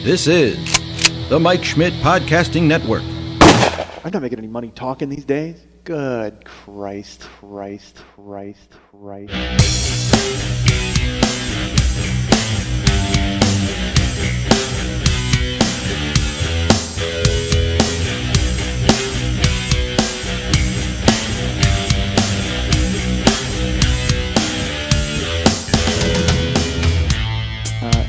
This is the Mike Schmidt Podcasting Network. I'm not making any money talking these days. Good Christ.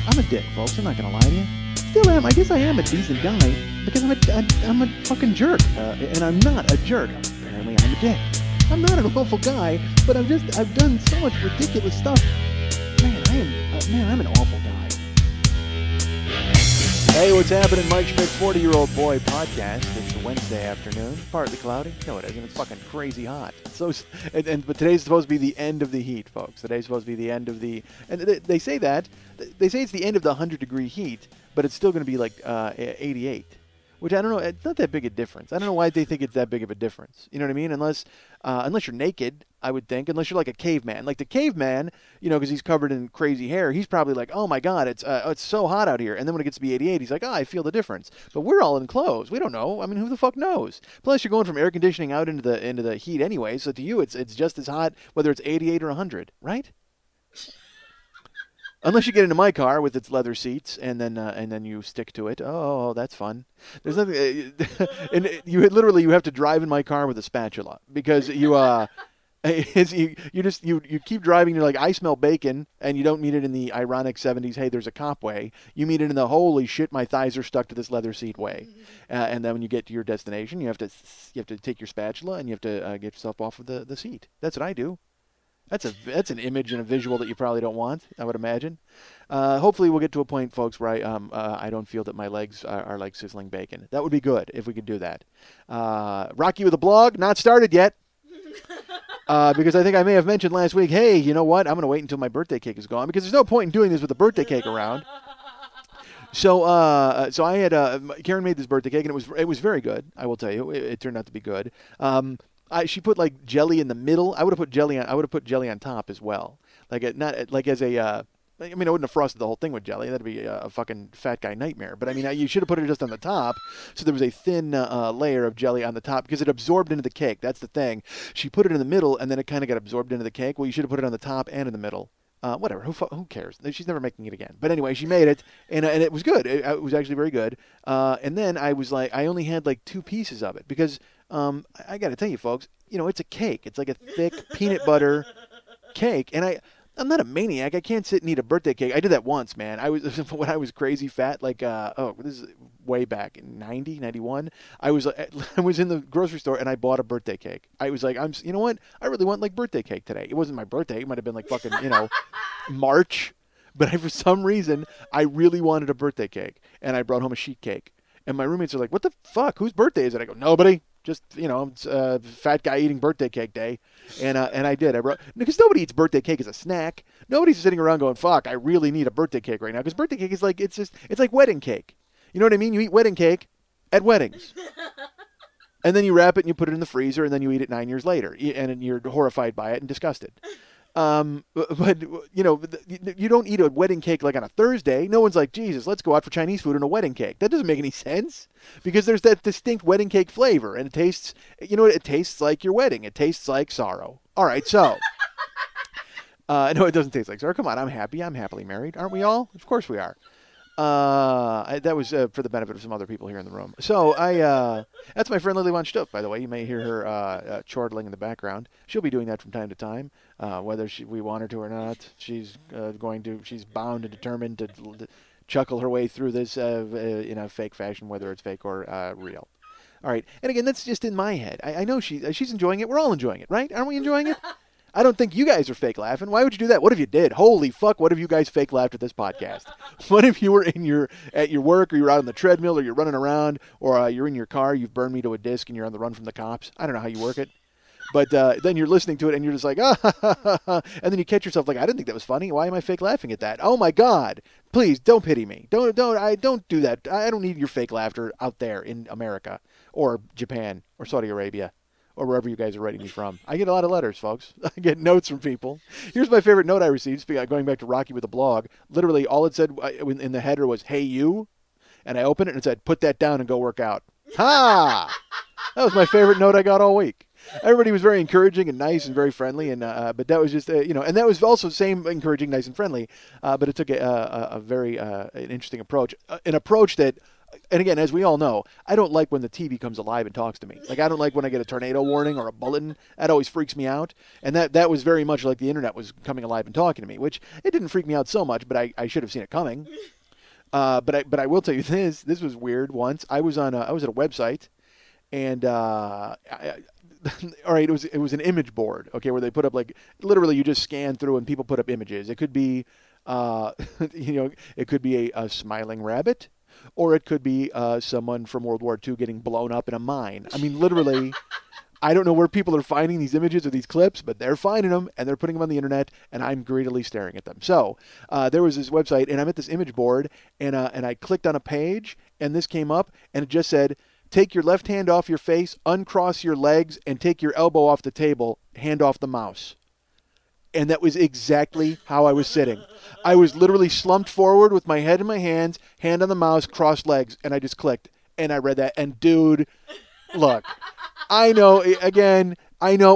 I'm a dick, folks. I'm not going to lie to you. Still am. I guess I am a decent guy because I'm a fucking jerk. And I'm not a jerk. Apparently I'm a dick. I'm not an awful guy, but I've done so much ridiculous stuff. Man, I'm an awful guy. Hey, what's happening? Mike Schmidt's 40-Year-Old Boy podcast. It's a Wednesday afternoon. Partly cloudy. No, it isn't. It's fucking crazy hot. But today's supposed to be the end of the heat, folks. Today's supposed to be the end of the... And they say that. They say it's the end of the 100-degree heat, but it's still going to be like 88. Which I don't know. It's not that big a difference. I don't know why they think it's that big of a difference. You know what I mean? Unless you're naked, I would think. Unless you're like a caveman. Like the caveman, because he's covered in crazy hair, he's probably like, oh my God, it's so hot out here. And then when it gets to be 88, he's like, oh, I feel the difference. But we're all in clothes. We don't know. I mean, who the fuck knows? Plus, you're going from air conditioning out into the heat anyway. So to you, it's just as hot whether it's 88 or 100, right? Unless you get into my car with its leather seats and then you stick to it. Oh, that's fun. There's nothing, and you have to drive in my car with a spatula because you keep driving. You're like, I smell bacon, and you don't mean it in the ironic 70s. Hey, there's a cop way. You mean it in the holy shit, my thighs are stuck to this leather seat way. And then when you get to your destination, you have to take your spatula and you have to get yourself off of the seat. That's what I do. That's an image and a visual that you probably don't want, I would imagine. Hopefully we'll get to a point, folks, where I don't feel that my legs are like sizzling bacon. That would be good if we could do that. Rocky with a blog, not started yet. Because I think I may have mentioned last week, hey, you know what? I'm going to wait until my birthday cake is gone because there's no point in doing this with a birthday cake around. So I had Karen made this birthday cake and it was very good. I will tell you, it turned out to be good. She put like jelly in the middle. I would have put jelly on top as well. I wouldn't have frosted the whole thing with jelly. That'd be a fucking fat guy nightmare. But I mean, you should have put it just on the top, so there was a thin layer of jelly on the top because it absorbed into the cake. That's the thing. She put it in the middle, and then it kind of got absorbed into the cake. Well, you should have put it on the top and in the middle. Whatever. Who cares? She's never making it again. But anyway, she made it, and it was good. It was actually very good. And then I was like, I only had like 2 pieces of it because I got to tell you, folks, it's a cake. It's like a thick peanut butter cake, and I'm not a maniac. I can't sit and eat a birthday cake. I did that once, man. When I was crazy fat, like this is way back in 90, 91. I was in the grocery store and I bought a birthday cake. I was like, you know what? I really want like birthday cake today. It wasn't my birthday. It might have been like fucking, March. But for some reason, I really wanted a birthday cake, and I brought home a sheet cake. And my roommates are like, "What the fuck? Whose birthday is it?" I go, "Nobody. Just, it's fat guy eating birthday cake day." And I did. Because nobody eats birthday cake as a snack. Nobody's sitting around going, "Fuck, I really need a birthday cake right now." Because birthday cake is like, it's like wedding cake. You know what I mean? You eat wedding cake at weddings. And then you wrap it and you put it in the freezer and then you eat it 9 years later. And you're horrified by it and disgusted. But you don't eat a wedding cake like on a Thursday. No one's like, Jesus, let's go out for Chinese food and a wedding cake. That doesn't make any sense because there's that distinct wedding cake flavor, and it tastes, it tastes like your wedding. It tastes like sorrow. All right, so no, it doesn't taste like sorrow. Come on, I'm happy. I'm happily married, aren't we all? Of course we are. That was for the benefit of some other people here in the room. So that's my friend Lily Von Stupp, by the way. You may hear her chortling in the background. She'll be doing that from time to time, whether we want her to or not. She's she's bound and determined to chuckle her way through this in a fake fashion, whether it's fake or real. All right, and again, that's just in my head. I know she's enjoying it. We're all enjoying it, right? Aren't we enjoying it? I don't think you guys are fake laughing. Why would you do that? What if you did? Holy fuck, what if you guys fake laughed at this podcast? What if you were at your work, or you're out on the treadmill, or you're running around, or you're in your car, you've burned me to a disc, and you're on the run from the cops? I don't know how you work it. But then you're listening to it, and you're just like, and then you catch yourself like, I didn't think that was funny. Why am I fake laughing at that? Oh, my God. Please, don't pity me. Don't do that. I don't need your fake laughter out there in America or Japan or Saudi Arabia. Or wherever you guys are writing me from. I get a lot of letters, folks. I get notes from people. Here's my favorite note I received, going back to Rocky with a blog. Literally, all it said in the header was, "Hey, you." And I opened it and it said, "Put that down and go work out." Ha! That was my favorite note I got all week. Everybody was very encouraging and nice and very friendly, and but that was just and that was also same encouraging, nice and friendly, but it took a very an interesting approach, an approach that. And again, as we all know, I don't like when the TV comes alive and talks to me. Like, I don't like when I get a tornado warning or a bulletin. That always freaks me out. And that was very much like the internet was coming alive and talking to me, which it didn't freak me out so much, but I should have seen it coming. But I will tell you this. This was weird. Once I was at a website, and all right, it was an image board, okay, where they put up, like, literally you just scan through and people put up images. It could be, it could be a smiling rabbit, or it could be someone from World War II getting blown up in a mine. I mean, literally. I don't know where people are finding these images or these clips, but they're finding them and they're putting them on the internet, and I'm greedily staring at them. So there was this website, and I'm at this image board, and I clicked on a page, and this came up, and it just said, "Take your left hand off your face, uncross your legs, and take your elbow off the table, hand off the mouse." And that was exactly how I was sitting. I was literally slumped forward with my head in my hands, hand on the mouse, crossed legs, and I just clicked. And I read that, and dude, look. I know it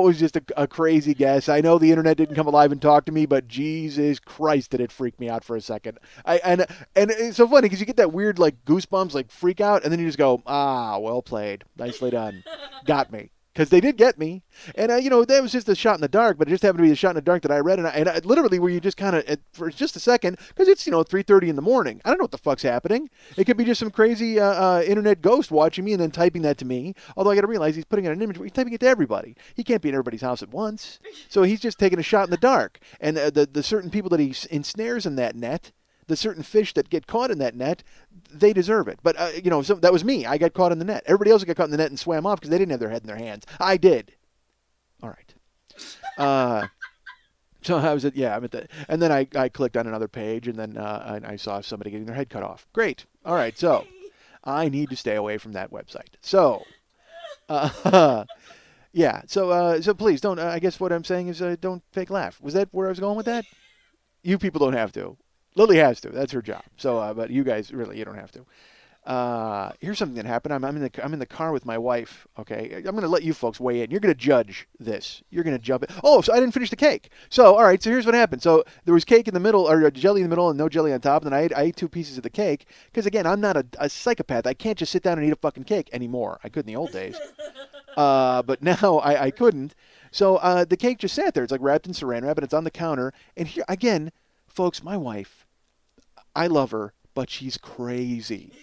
was just a crazy guess. I know the internet didn't come alive and talk to me, but Jesus Christ, did it freak me out for a second. And it's so funny because you get that weird, like, goosebumps, like, freak out, and then you just go, well played. Nicely done. Got me. Because they did get me. And, that was just a shot in the dark, but it just happened to be a shot in the dark that I read. And I literally, where you just kind of, for just a second, because it's, 3:30 in the morning. I don't know what the fuck's happening. It could be just some crazy internet ghost watching me and then typing that to me. Although I got to realize he's putting out an image, he's typing it to everybody. He can't be in everybody's house at once. So he's just taking a shot in the dark. And the certain people that he ensnares in that net, the certain fish that get caught in that net, they deserve it. But, so that was me. I got caught in the net. Everybody else got caught in the net and swam off because they didn't have their head in their hands. I did. All right. So I was I'm at that. And then I clicked on another page, and then I saw somebody getting their head cut off. Great. All right. So I need to stay away from that website. So, yeah. So please don't. I guess what I'm saying is don't fake laugh. Was that where I was going with that? You people don't have to. Lily has to. That's her job. So, but you guys, really, you don't have to. Here's something that happened. I'm in the car with my wife. Okay, I'm going to let you folks weigh in. You're going to judge this. You're going to jump in. Oh, so I didn't finish the cake. So, all right. So here's what happened. So there was cake in the middle, or jelly in the middle, and no jelly on top. And then I ate 2 pieces of the cake because, again, I'm not a psychopath. I can't just sit down and eat a fucking cake anymore. I could in the old days, but now I couldn't. So the cake just sat there. It's like wrapped in Saran wrap, and it's on the counter. And here again, folks, my wife. I love her, but she's crazy.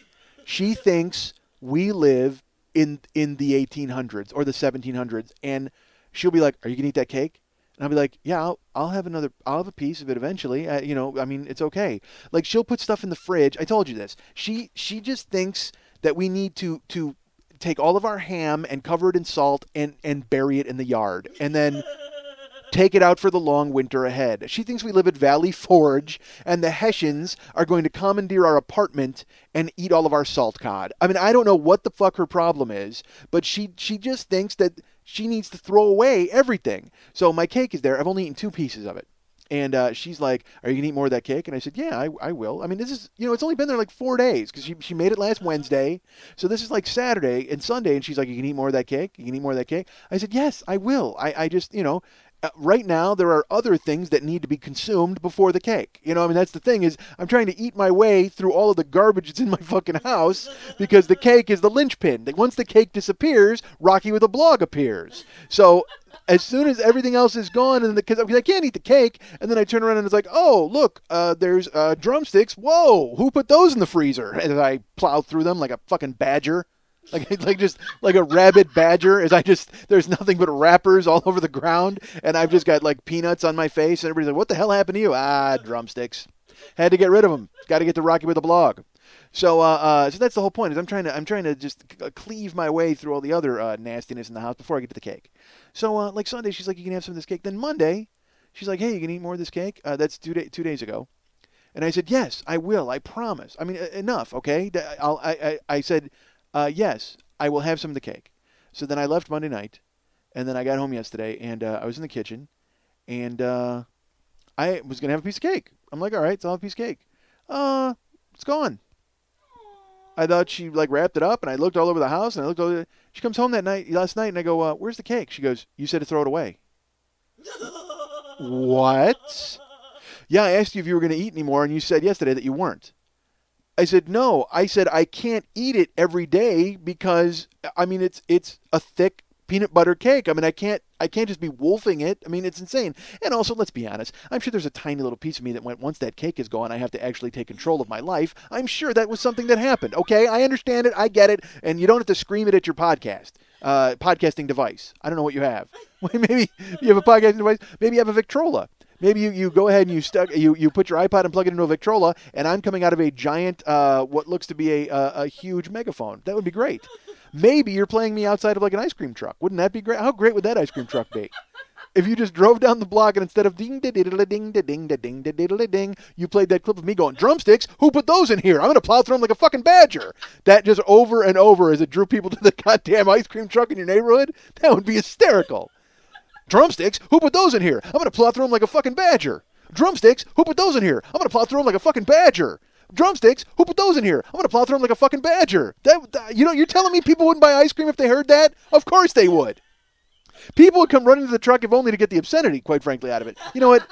She thinks we live in the 1800s or the 1700s, and she'll be like, "Are you gonna eat that cake?" And I'll be like, "Yeah, I'll have a piece of it eventually. I mean, it's okay." Like, she'll put stuff in the fridge. I told you this. She just thinks that we need to take all of our ham and cover it in salt and bury it in the yard, and then take it out for the long winter ahead. She thinks we live at Valley Forge, and the Hessians are going to commandeer our apartment and eat all of our salt cod. I mean, I don't know what the fuck her problem is, but she just thinks that she needs to throw away everything. So my cake is there. I've only eaten 2 pieces of it. And she's like, "Are you going to eat more of that cake?" And I said, "Yeah, I will." I mean, this is, it's only been there like 4 days because she made it last Wednesday. So this is like Saturday and Sunday. And she's like, "You can eat more of that cake? You can eat more of that cake?" I said, "Yes, I will. I just, right now, there are other things that need to be consumed before the cake. I mean, that's the thing is I'm trying to eat my way through all of the garbage that's in my fucking house because the cake is the linchpin. Once the cake disappears, Rocky with a blog appears. So as soon as everything else is gone, and because I can't eat the cake, and then I turn around and it's like, "Oh, look, there's drumsticks. Whoa, who put those in the freezer?" And I plow through them like a fucking badger. Just like a rabid badger, there's nothing but wrappers all over the ground, and I've just got like peanuts on my face, and everybody's like, "What the hell happened to you?" Drumsticks. Had to get rid of them. Got to get to Rocky with a blog. So that's the whole point. Is I'm trying to just cleave my way through all the other nastiness in the house before I get to the cake. So like Sunday, she's like, "You can have some of this cake." Then Monday, she's like, "Hey, you can eat more of this cake?" That's 2 days ago. And I said, "Yes, I will. I promise. I mean, enough, okay?" I said, "Yes, I will have some of the cake." So then I left Monday night, and then I got home yesterday, and I was in the kitchen, and I was going to have a piece of cake. I'm like, "All right, so I'll have a piece of cake." It's gone. I thought she like wrapped it up, and I looked all over the house, and I looked over. She comes home last night, and I go, "Where's the cake?" She goes, "You said to throw it away." What? Yeah, I asked you if you were going to eat anymore, and you said yesterday that you weren't. I said, no. I said, I can't eat it every day because, I mean, it's a thick peanut butter cake. I mean, I can't just be wolfing it. I mean, it's insane. And also, let's be honest. I'm sure there's a tiny little piece of me that went, once that cake is gone, I have to actually take control of my life. I'm sure that was something that happened. Okay, I understand it. I get it. And you don't have to scream it at your podcasting device. I don't know what you have. Maybe you have a podcasting device. Maybe you have a Victrola. Maybe you go ahead and you put your iPod and plug it into a Victrola, and I'm coming out of a giant, what looks to be a huge megaphone. That would be great. Maybe you're playing me outside of like an ice cream truck. Wouldn't that be great? How great would that ice cream truck be? If you just drove down the block and instead of ding da diddle ding da ding da ding da diddle ding, you played that clip of me going, drumsticks? Who put those in here? I'm gonna plow through them like a fucking badger. That just over and over as it drew people to the goddamn ice cream truck in your neighborhood. That would be hysterical. Drumsticks? Who put those in here? I'm going to plow through them like a fucking badger. Drumsticks? Who put those in here? I'm going to plow through them like a fucking badger. Drumsticks? Who put those in here? I'm going to plow through them like a fucking badger. You're telling me people wouldn't buy ice cream if they heard that? Of course they would. People would come running to the truck if only to get the obscenity, quite frankly, out of it. You know what?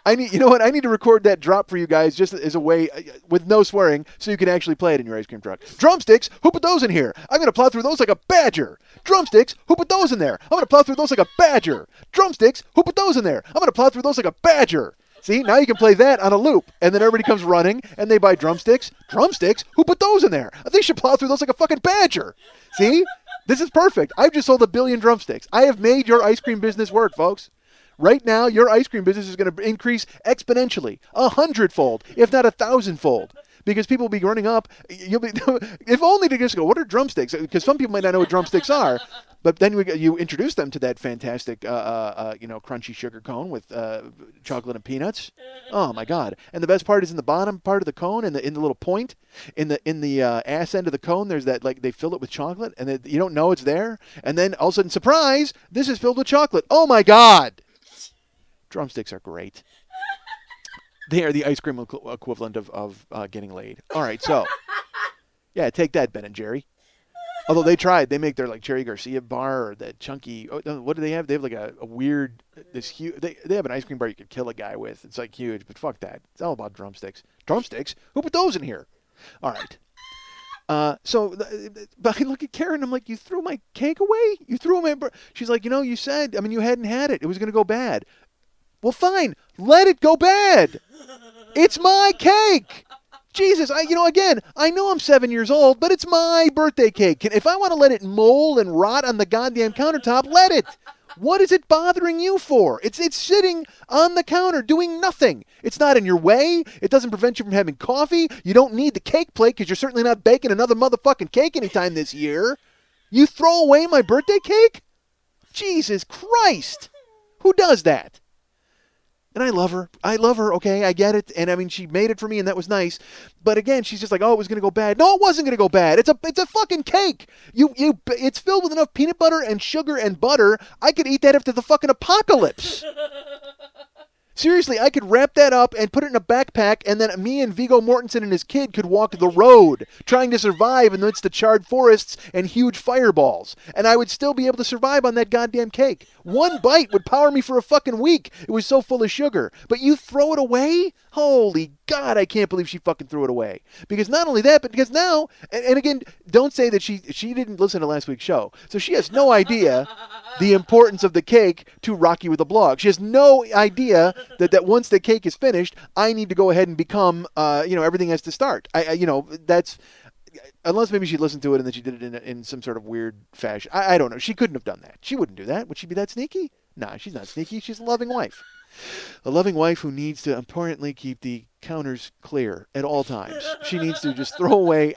I need to record that drop for you guys just as a way, with no swearing, so you can actually play it in your ice cream truck. Drumsticks? Who put those in here? I'm going to plow through those like a badger. Drumsticks? Who put those in there? I'm going to plow through those like a badger. Drumsticks? Who put those in there? I'm going to plow through those like a badger. See, now you can play that on a loop, and then everybody comes running, and they buy drumsticks. Drumsticks? Who put those in there? They should plow through those like a fucking badger. See? This is perfect. I've just sold 1 billion drumsticks. I have made your ice cream business work, folks. Right now, your ice cream business is going to increase exponentially, 100-fold, if not 1,000-fold, because people will be running up. You'll be, if only to just go, what are drumsticks? Because some people might not know what drumsticks are, but then you introduce them to that fantastic, crunchy sugar cone with chocolate and peanuts. Oh my God! And the best part is in the bottom part of the cone, in the little point, in the ass end of the cone. There's that, like, they fill it with chocolate, and you don't know it's there, and then all of a sudden, surprise! This is filled with chocolate. Oh my God! Drumsticks are great. They are the ice cream equivalent of getting laid. All right, so yeah, take that, Ben and Jerry. Although they tried, they make their like Cherry Garcia bar or that chunky. What do they have? They have like a weird, this huge. They have an ice cream bar you could kill a guy with. It's like huge, but fuck that. It's all about drumsticks. Drumsticks? Who put those in here? All right. But I look at Karen, I'm like, you threw my cake away? You threw my. She's like, you said, you hadn't had it. It was gonna go bad. Well, fine. Let it go bad. It's my cake. Jesus, again, I know I'm 7 years old, but it's my birthday cake. If I want to let it mold and rot on the goddamn countertop, let it. What is it bothering you for? It's sitting on the counter doing nothing. It's not in your way. It doesn't prevent you from having coffee. You don't need the cake plate because you're certainly not baking another motherfucking cake anytime this year. You throw away my birthday cake? Jesus Christ. Who does that? And I love her. Okay, I get it. And she made it for me, and that was nice. But again, she's just like, oh, it was going to go bad. No, it wasn't going to go bad. It's a fucking cake. It's filled with enough peanut butter and sugar and butter. I could eat that after the fucking apocalypse. Seriously, I could wrap that up and put it in a backpack, and then me and Viggo Mortensen and his kid could walk the road, trying to survive amidst the charred forests and huge fireballs. And I would still be able to survive on that goddamn cake. One bite would power me for a fucking week. It was so full of sugar. But you throw it away? Holy God, I can't believe she fucking threw it away. Because not only that, but because now, and again, don't say that she didn't listen to last week's show. So she has no idea the importance of the cake to Rocky with a blog. She has no idea that once the cake is finished, I need to go ahead and become, everything has to start. That's, unless maybe she listened to it and then she did it in some sort of weird fashion. I don't know. She couldn't have done that. She wouldn't do that. Would she be that sneaky? Nah, she's not sneaky. She's a loving wife. A loving wife who needs to apparently keep the counters clear at all times. She needs to just throw away.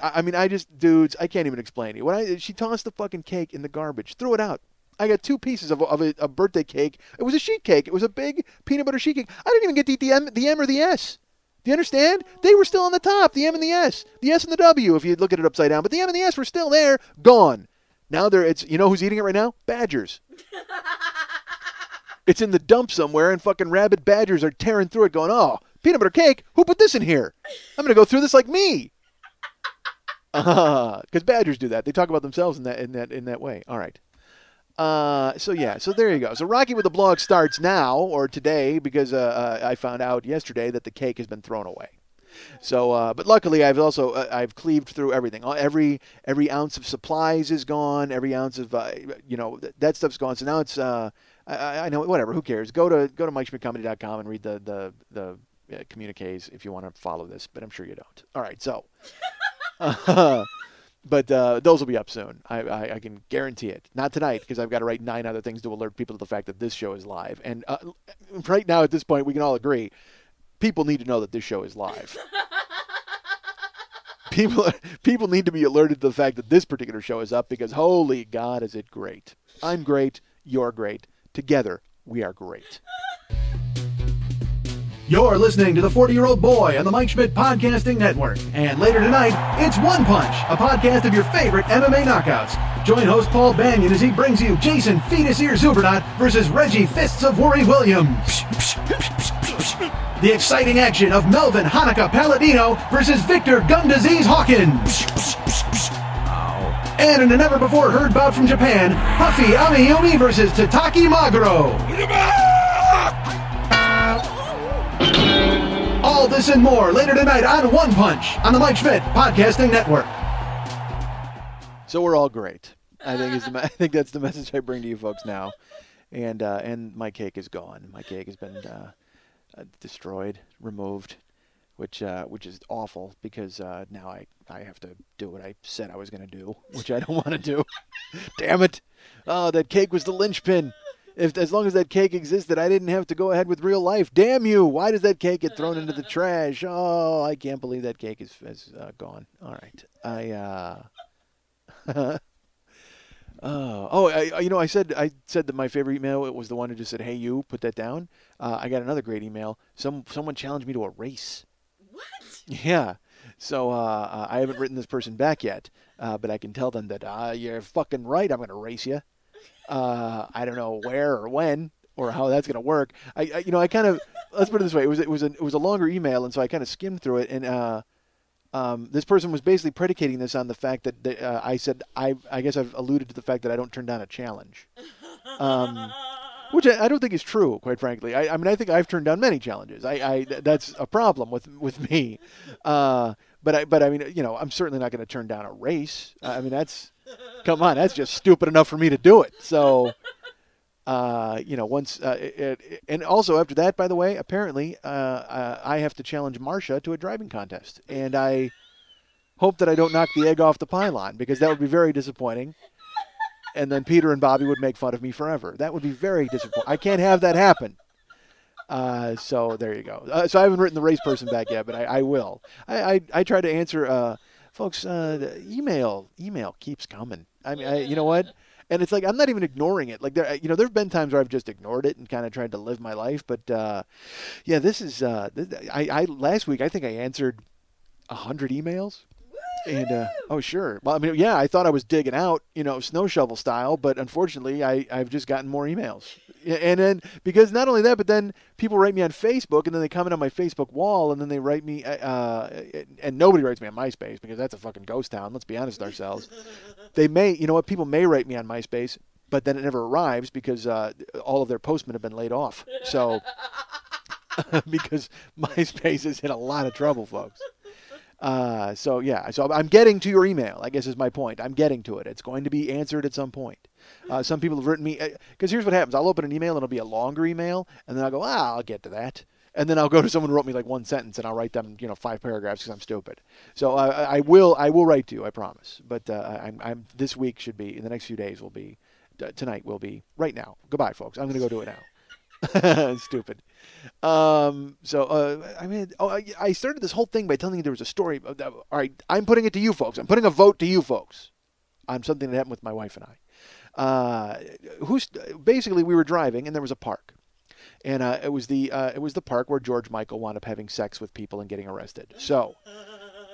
Dudes, I can't even explain it. She tossed the fucking cake in the garbage, threw it out. I got 2 pieces of a birthday cake. It was a sheet cake. It was a big peanut butter sheet cake. I didn't even get to eat the M or the S. Do you understand? They were still on the top, the M and the S. The S and the W if you look at it upside down. But the M and the S were still there, gone. Now who's eating it right now? Badgers. It's in the dump somewhere, and fucking rabid badgers are tearing through it going, oh, peanut butter cake? Who put this in here? I'm going to go through this like me. Because badgers do that. They talk about themselves in that way. All right. So there you go. So Rocky with the blog starts now or today because I found out yesterday that the cake has been thrown away. So, but luckily I've cleaved through everything. Every ounce of supplies is gone. Every ounce of that stuff's gone. So now it's I know, whatever. Who cares? Go to MikeSchmidtComedy.com and read the communiques if you want to follow this, but I'm sure you don't. All right, so. But those will be up soon. I can guarantee it. Not tonight, because I've got to write 9 other things to alert people to the fact that this show is live. And right now, at this point, we can all agree, people need to know that this show is live. People need to be alerted to the fact that this particular show is up, because holy God, is it great. I'm great. You're great. Together, we are great. You're listening to The 40-Year-Old Boy on the Mike Schmidt Podcasting Network. And later tonight, it's One Punch, a podcast of your favorite MMA knockouts. Join host Paul Banyan as he brings you Jason Fetus Ear Zubernot versus Reggie Fists of Worry Williams. The exciting action of Melvin Hanukkah Palladino versus Victor Gum Disease Hawkins. And in a never-before-heard bout from Japan, Huffy Amiyumi versus Tataki Maguro. All this and more later tonight on One Punch on the Mike Schmidt Podcasting Network. So we're all great. I think that's the message I bring to you folks now. And my cake is gone. My cake has been destroyed, removed, which is awful because now I have to do what I said I was going to do, which I don't want to do. Damn it! Oh, that cake was the linchpin. As long as that cake existed, I didn't have to go ahead with real life. Damn you! Why does that cake get thrown into the trash? Oh, I can't believe that cake is gone. All right, I said that my favorite email was the one who just said, "Hey, you, put that down." I got another great email. Someone challenged me to a race. What? Yeah. So I haven't written this person back yet, but I can tell them that you're fucking right. I'm going to race you. I don't know where or when or how that's going to work. I kind of, let's put it this way. It was a longer email, and so I kind of skimmed through it, and this person was basically predicating this on the fact that I said I guess I've alluded to the fact that I don't turn down a challenge, which I don't think is true, quite frankly. I mean, I think I've turned down many challenges. That's a problem with me. But I mean, I'm certainly not going to turn down a race. I mean, come on, that's just stupid enough for me to do it. So, once, and also after that, by the way, apparently, I have to challenge Marcia to a driving contest. And I hope that I don't knock the egg off the pylon, because that would be very disappointing. And then Peter and Bobby would make fun of me forever. That would be very disappointing. I can't have that happen. So there you go. So I haven't written the race person back yet, but I will. I try to answer, folks, the email keeps coming. I mean, you know what? And it's like, I'm not even ignoring it. Like there've been times where I've just ignored it and kind of tried to live my life. But, yeah, this is, last week, I think I answered 100 emails. And, oh, sure. Well, I mean, yeah, I thought I was digging out, snow shovel style, but unfortunately I've just gotten more emails. And then, because not only that, but then people write me on Facebook, and then they comment on my Facebook wall, and then they write me, and nobody writes me on MySpace, because that's a fucking ghost town, let's be honest with ourselves. They may, people may write me on MySpace, but then it never arrives, because all of their postmen have been laid off. So, because MySpace is in a lot of trouble, folks. So I'm getting to your email, I guess is my point. I'm getting to it. It's going to be answered at some point. Some people have written me, because here's what happens. I'll open an email, and it'll be a longer email, and then I'll go, I'll get to that. And then I'll go to someone who wrote me like one sentence, and I'll write them, 5 paragraphs because I'm stupid. So I will write to you, I promise. But this week should be, in the next few days will be, tonight will be, right now. Goodbye, folks. I'm going to go do it now. Stupid. I started this whole thing by telling you there was a story. All right, I'm putting it to you folks. I'm putting a vote to you folks on something that happened with my wife and I. Basically, we were driving, and there was a park. And it was the park where George Michael wound up having sex with people and getting arrested. So,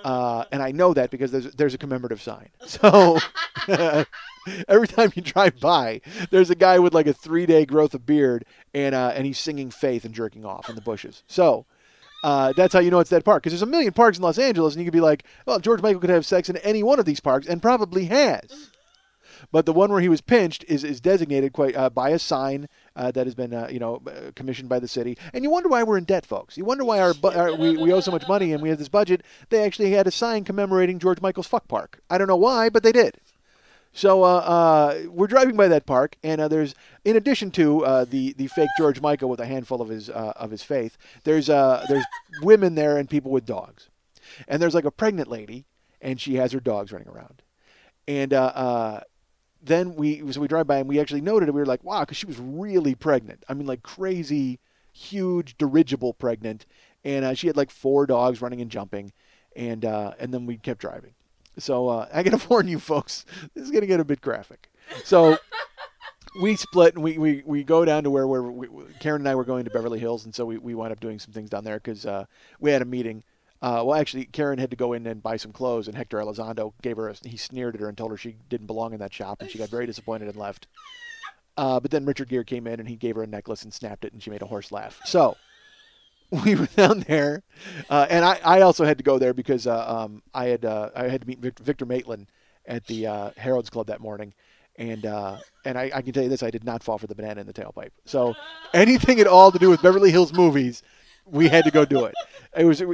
and I know that because there's a commemorative sign. So every time you drive by, there's a guy with like a 3-day growth of beard, and he's singing Faith and jerking off in the bushes. So That's how you know it's that park. Because there's a million parks in Los Angeles, and you could be like, well, George Michael could have sex in any one of these parks, and probably has. But the one where he was pinched is designated quite by a sign that has been commissioned by the city. And you wonder why we're in debt, folks. You wonder why we owe so much money and we have this budget. They actually had a sign commemorating George Michael's fuck park. I don't know why, but they did. So we're driving by that park, and there's, in addition to the fake George Michael with a handful of his faith, there's women there and people with dogs, and there's like a pregnant lady, and she has her dogs running around, and then we drive by and we actually noted it. We were like, wow, because she was really pregnant. I mean, like crazy, huge, dirigible pregnant, and she had like 4 dogs running and jumping, and then we kept driving. So I got to warn you folks, this is going to get a bit graphic. So we split and we go down to where Karen and I were going to Beverly Hills, and so we wound up doing some things down there because we had a meeting. Well, actually, Karen had to go in and buy some clothes, and Hector Elizondo he sneered at her and told her she didn't belong in that shop, and she got very disappointed and left. But then Richard Gere came in, and he gave her a necklace and snapped it, and she made a horse laugh. So we were down there, and I also had to go there because I had to meet Victor Maitland at the Harrods Club that morning, and I can tell you this: I did not fall for the banana in the tailpipe. So anything at all to do with Beverly Hills movies, we had to go do it.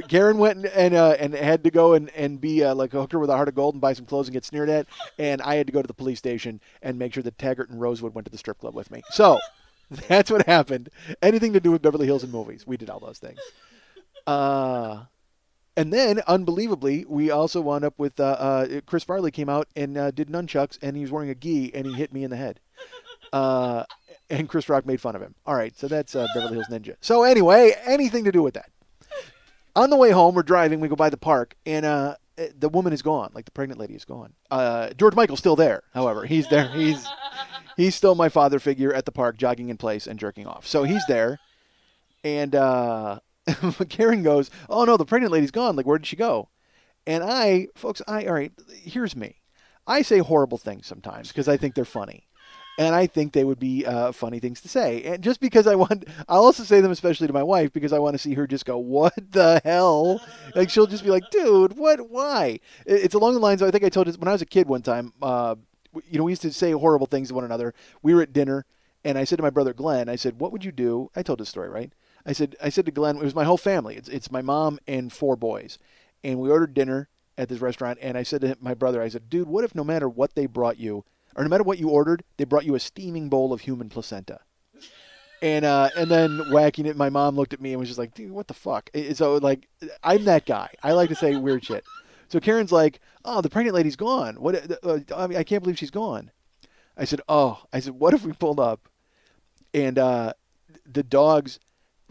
Karen went and had to go and be like a hooker with a heart of gold and buy some clothes and get sneered at, and I had to go to the police station and make sure that Taggart and Rosewood went to the strip club with me. So that's what happened. Anything to do with Beverly Hills and movies, we did all those things. And then, unbelievably, we also wound up with Chris Farley came out and did nunchucks, and he was wearing a gi, and he hit me in the head. And Chris Rock made fun of him. All right, so that's Beverly Hills Ninja. So anyway, anything to do with that. On the way home, we're driving. We go by the park, and the woman is gone. Like, the pregnant lady is gone. George Michael's still there, however. He's there. He's still my father figure at the park, jogging in place and jerking off. So he's there, and Karen goes, oh, no, the pregnant lady's gone. Like, where did she go? And all right, here's me. I say horrible things sometimes because I think they're funny. And I think they would be funny things to say. And just because I'll also say them especially to my wife because I want to see her just go, what the hell? Like, she'll just be like, dude, why? It's along the lines of, I think I told you, when I was a kid one time, we used to say horrible things to one another. We were at dinner, and I said to my brother Glenn, I said, what would you do? I told this story, right? I said to Glenn, it was my whole family. It's my mom and 4 boys. And we ordered dinner at this restaurant, and I said to my brother, I said, dude, what if no matter what they brought you, or no matter what you ordered, they brought you a steaming bowl of human placenta? And then whacking it, my mom looked at me and was just like, dude, what the fuck? So, like, I'm that guy. I like to say weird shit. So Karen's like, oh, the pregnant lady's gone. I can't believe she's gone. I said, what if we pulled up and the dogs,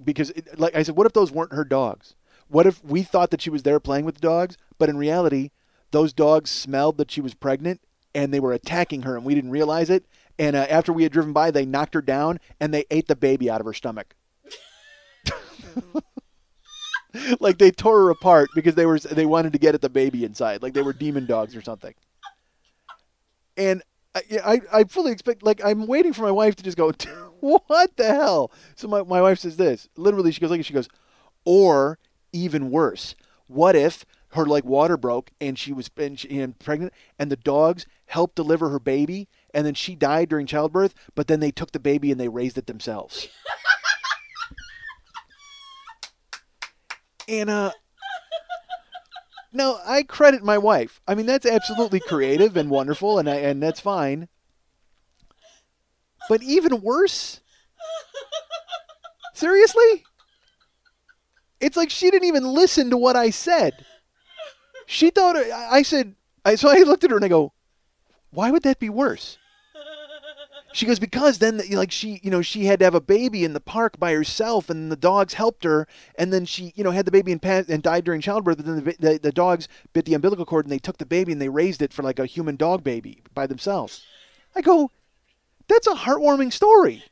because, I said, what if those weren't her dogs? What if we thought that she was there playing with the dogs, but in reality, those dogs smelled that she was pregnant, and they were attacking her, and we didn't realize it. And after we had driven by, they knocked her down, and they ate the baby out of her stomach. Like, they tore her apart because they wanted to get at the baby inside, like they were demon dogs or something. And I fully expect, like, I'm waiting for my wife to just go, what the hell? So my wife says this. Literally, she goes, or even worse, what if her like water broke and she was pregnant and the dogs helped deliver her baby and then she died during childbirth, but then they took the baby and they raised it themselves. And now I credit my wife. I mean, that's absolutely creative and wonderful, and that's fine. But even worse? Seriously? It's like she didn't even listen to what I said. She thought, so I looked at her and I go, why would that be worse? She goes, because then, like, she had to have a baby in the park by herself, and the dogs helped her, and then she, had the baby and died during childbirth, but then the dogs bit the umbilical cord, and they took the baby and they raised it for like a human dog baby by themselves. I go, that's a heartwarming story.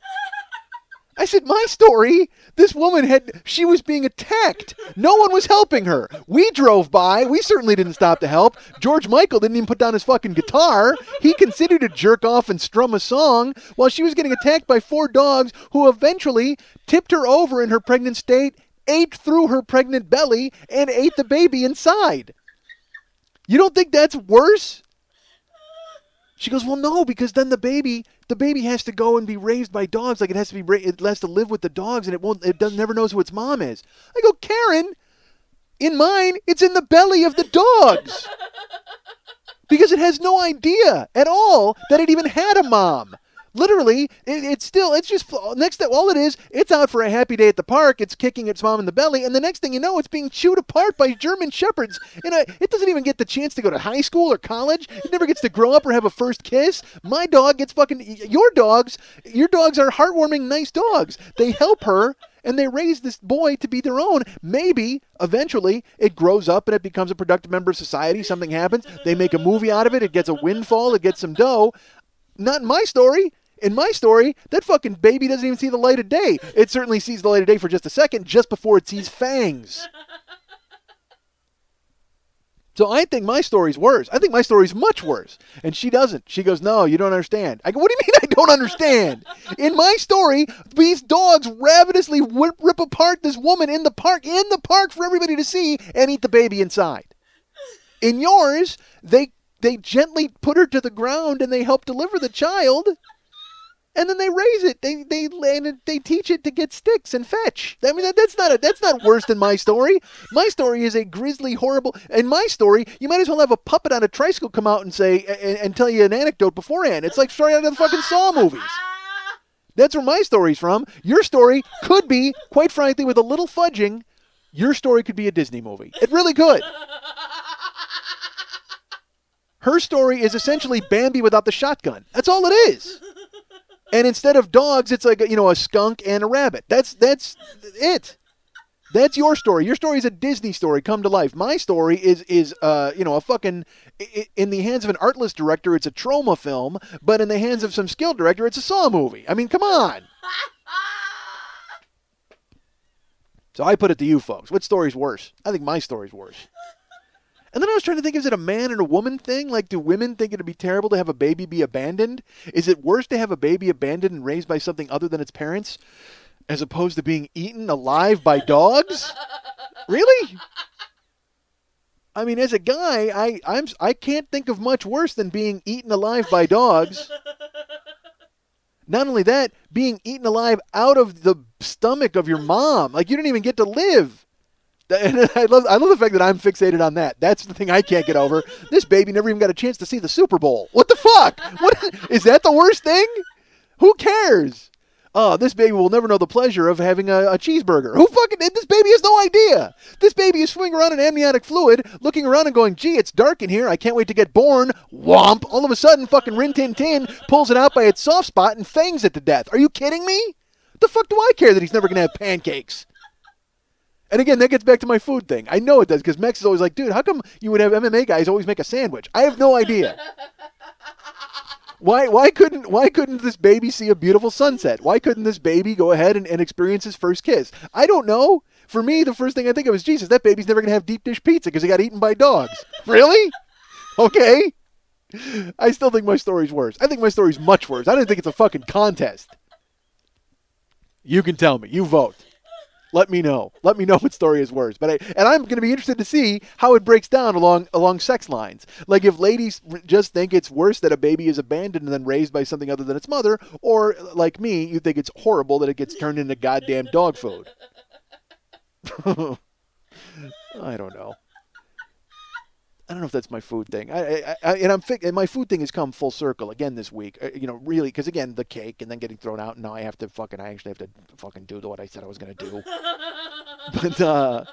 I said, my story, this woman she was being attacked. No one was helping her. We drove by. We certainly didn't stop to help. George Michael didn't even put down his fucking guitar. He considered to jerk off and strum a song while she was getting attacked by 4 dogs who eventually tipped her over in her pregnant state ate through her pregnant belly and ate the baby inside. You don't think that's worse? She goes, well, no, because then the baby has to go and be raised by dogs. Like it has to live with the dogs, and it never knows who its mom is. I go, Karen, in mine, it's in the belly of the dogs. Because it has no idea at all that it even had a mom. Literally, it's just all it is, it's out for a happy day at the park, it's kicking its mom in the belly, and the next thing you know, it's being chewed apart by German Shepherds. It doesn't even get the chance to go to high school or college. It never gets to grow up or have a first kiss. My dog gets your dogs are heartwarming, nice dogs. They help her, and they raise this boy to be their own. Maybe, eventually, it grows up and it becomes a productive member of society. Something happens. They make a movie out of it. It gets a windfall. It gets some dough. Not in my story. In my story, that fucking baby doesn't even see the light of day. It certainly sees the light of day for just a second, just before it sees fangs. So I think my story's worse. I think my story's much worse. And she doesn't. She goes, no, you don't understand. I go, what do you mean I don't understand? In my story, these dogs ravenously rip apart this woman in the park for everybody to see, and eat the baby inside. In yours, they gently put her to the ground and they help deliver the child. And then they raise it. They teach it to get sticks and fetch. I mean, that's not worse than my story. My story is a grisly, horrible. In my story, you might as well have a puppet on a tricycle come out and say and tell you an anecdote beforehand. It's like straight out of the fucking Saw movies. That's where my story's from. Your story could be, quite frankly, with a little fudging, your story could be a Disney movie. It really could. Her story is essentially Bambi without the shotgun. That's all it is. And instead of dogs, it's like a skunk and a rabbit. That's it. That's your story. Your story is a Disney story come to life. My story is a fucking in the hands of an artless director, it's a trauma film, but in the hands of some skilled director, it's a Saw movie. I mean, come on. So I put it to you folks. What story's worse? I think my story's worse. And then I was trying to think, is it a man and a woman thing? Like, do women think it'd be terrible to have a baby be abandoned? Is it worse to have a baby abandoned and raised by something other than its parents, as opposed to being eaten alive by dogs? Really? I mean, as a guy, I can't think of much worse than being eaten alive by dogs. Not only that, being eaten alive out of the stomach of your mom. Like, you didn't even get to live. And I love the fact that I'm fixated on that. That's the thing I can't get over. This baby never even got a chance to see the Super Bowl. What the fuck? What is that the worst thing? Who cares? Oh, this baby will never know the pleasure of having a cheeseburger. This baby has no idea. This baby is swimming around in amniotic fluid, looking around and going, gee, it's dark in here. I can't wait to get born. Womp. All of a sudden, fucking Rin Tin Tin pulls it out by its soft spot and fangs it to death. Are you kidding me? The fuck do I care that he's never going to have pancakes? And again, that gets back to my food thing. I know it does, because Mex is always like, dude, how come you would have MMA guys always make a sandwich? I have no idea. Why couldn't this baby see a beautiful sunset? Why couldn't this baby go ahead and experience his first kiss? I don't know. For me, the first thing I think of is, Jesus, that baby's never going to have deep dish pizza because he got eaten by dogs. Really? Okay. I still think my story's worse. I think my story's much worse. I don't think it's a fucking contest. You can tell me. You vote. Let me know. Let me know what story is worse. And I'm going to be interested to see how it breaks down along sex lines. Like if ladies just think it's worse that a baby is abandoned and then raised by something other than its mother, or like me, you think it's horrible that it gets turned into goddamn dog food. I don't know. I don't know if that's my food thing. And my food thing has come full circle again this week. Really, because again, the cake and then getting thrown out. And now I actually have to fucking do what I said I was going to do. But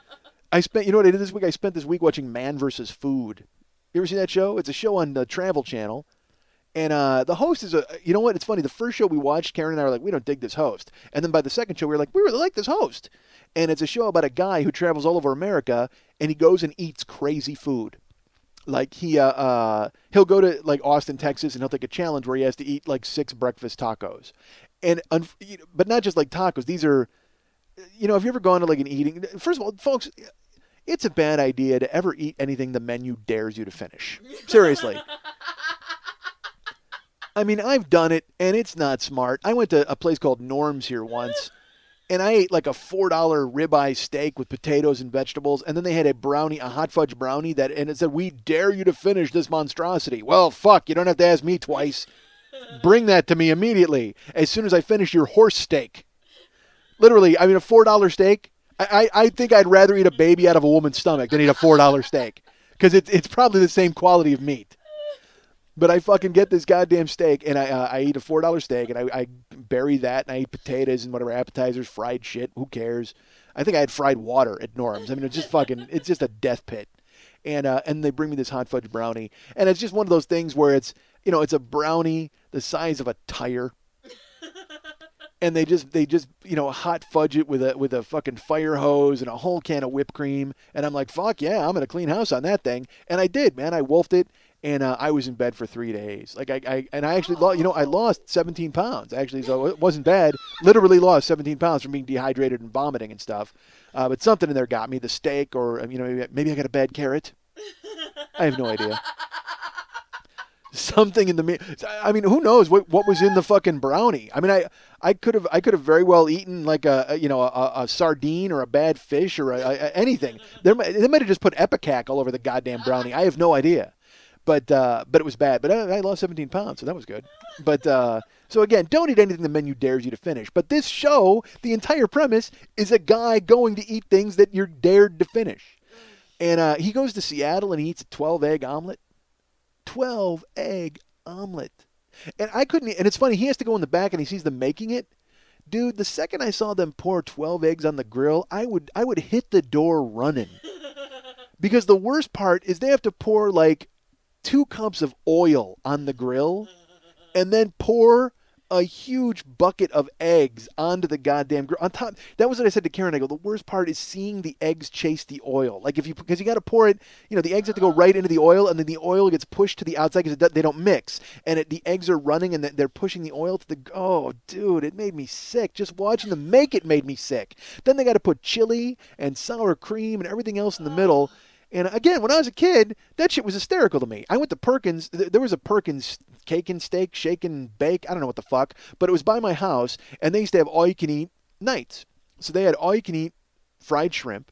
I spent, what I did this week? I spent this week watching Man vs. Food. You ever seen that show? It's a show on the Travel Channel. And the host is you know what? It's funny. The first show we watched, Karen and I were like, we don't dig this host. And then by the second show, we were like, we really like this host. And it's a show about a guy who travels all over America and he goes and eats crazy food. Like he'll go to like Austin, Texas, and he'll take a challenge where he has to eat like 6 breakfast tacos, but not just like tacos. These are, have you ever gone to like an eating? First of all, folks, it's a bad idea to ever eat anything the menu dares you to finish. Seriously. I mean, I've done it, and it's not smart. I went to a place called Norm's here once, And I ate like a $4 ribeye steak with potatoes and vegetables, and then they had a brownie, a hot fudge brownie, and it said, "We dare you to finish this monstrosity." Well, fuck, you don't have to ask me twice. Bring that to me immediately as soon as I finish your horse steak. Literally, I mean, a $4 steak. I think I'd rather eat a baby out of a woman's stomach than eat a $4 steak because it's probably the same quality of meat. But I fucking get this goddamn steak, and I eat a $4 steak, and I bury that, and I eat potatoes and whatever appetizers, fried shit. Who cares? I think I had fried water at Norm's. I mean, it's just a death pit. And they bring me this hot fudge brownie, and it's just one of those things where it's a brownie the size of a tire. And they just hot fudge it with a fucking fire hose and a whole can of whipped cream, and I'm like, fuck yeah, I'm gonna clean house on that thing, and I did, man. I wolfed it, and I was in bed for 3 days. Like I actually lost 17 pounds actually, so it wasn't bad. Literally lost 17 pounds from being dehydrated and vomiting and stuff. But something in there got me, the steak, or maybe I got a bad carrot. I have no idea. Something in the I mean, who knows what was in the fucking brownie? I mean, I could have very well eaten like a sardine or a bad fish or anything. They might have just put Epicac all over the goddamn brownie. I have no idea, but it was bad. But I lost 17 pounds, so that was good. But so again, don't eat anything the menu dares you to finish. But this show, the entire premise is a guy going to eat things that you're dared to finish, and he goes to Seattle and he eats a 12-egg omelet. 12-egg omelet. And I couldn't, and it's funny, he has to go in the back and he sees them making it. Dude, the second I saw them pour 12 eggs on the grill, I would hit the door running. Because the worst part is they have to pour like 2 cups of oil on the grill and then pour a huge bucket of eggs onto the goddamn grill. On top, that was what I said to Karen. I go, the worst part is seeing the eggs chase the oil. Like because you got to pour it, the eggs have to go right into the oil, and then the oil gets pushed to the outside because they don't mix. And the eggs are running, and they're pushing the oil to the. Oh, dude, it made me sick. Just watching them make it made me sick. Then they got to put chili and sour cream and everything else in the middle. And again, when I was a kid, that shit was hysterical to me. I went to Perkins. There was a Perkins cake and steak, shake and bake. I don't know what the fuck. But it was by my house, and they used to have all-you-can-eat nights. So they had all-you-can-eat fried shrimp,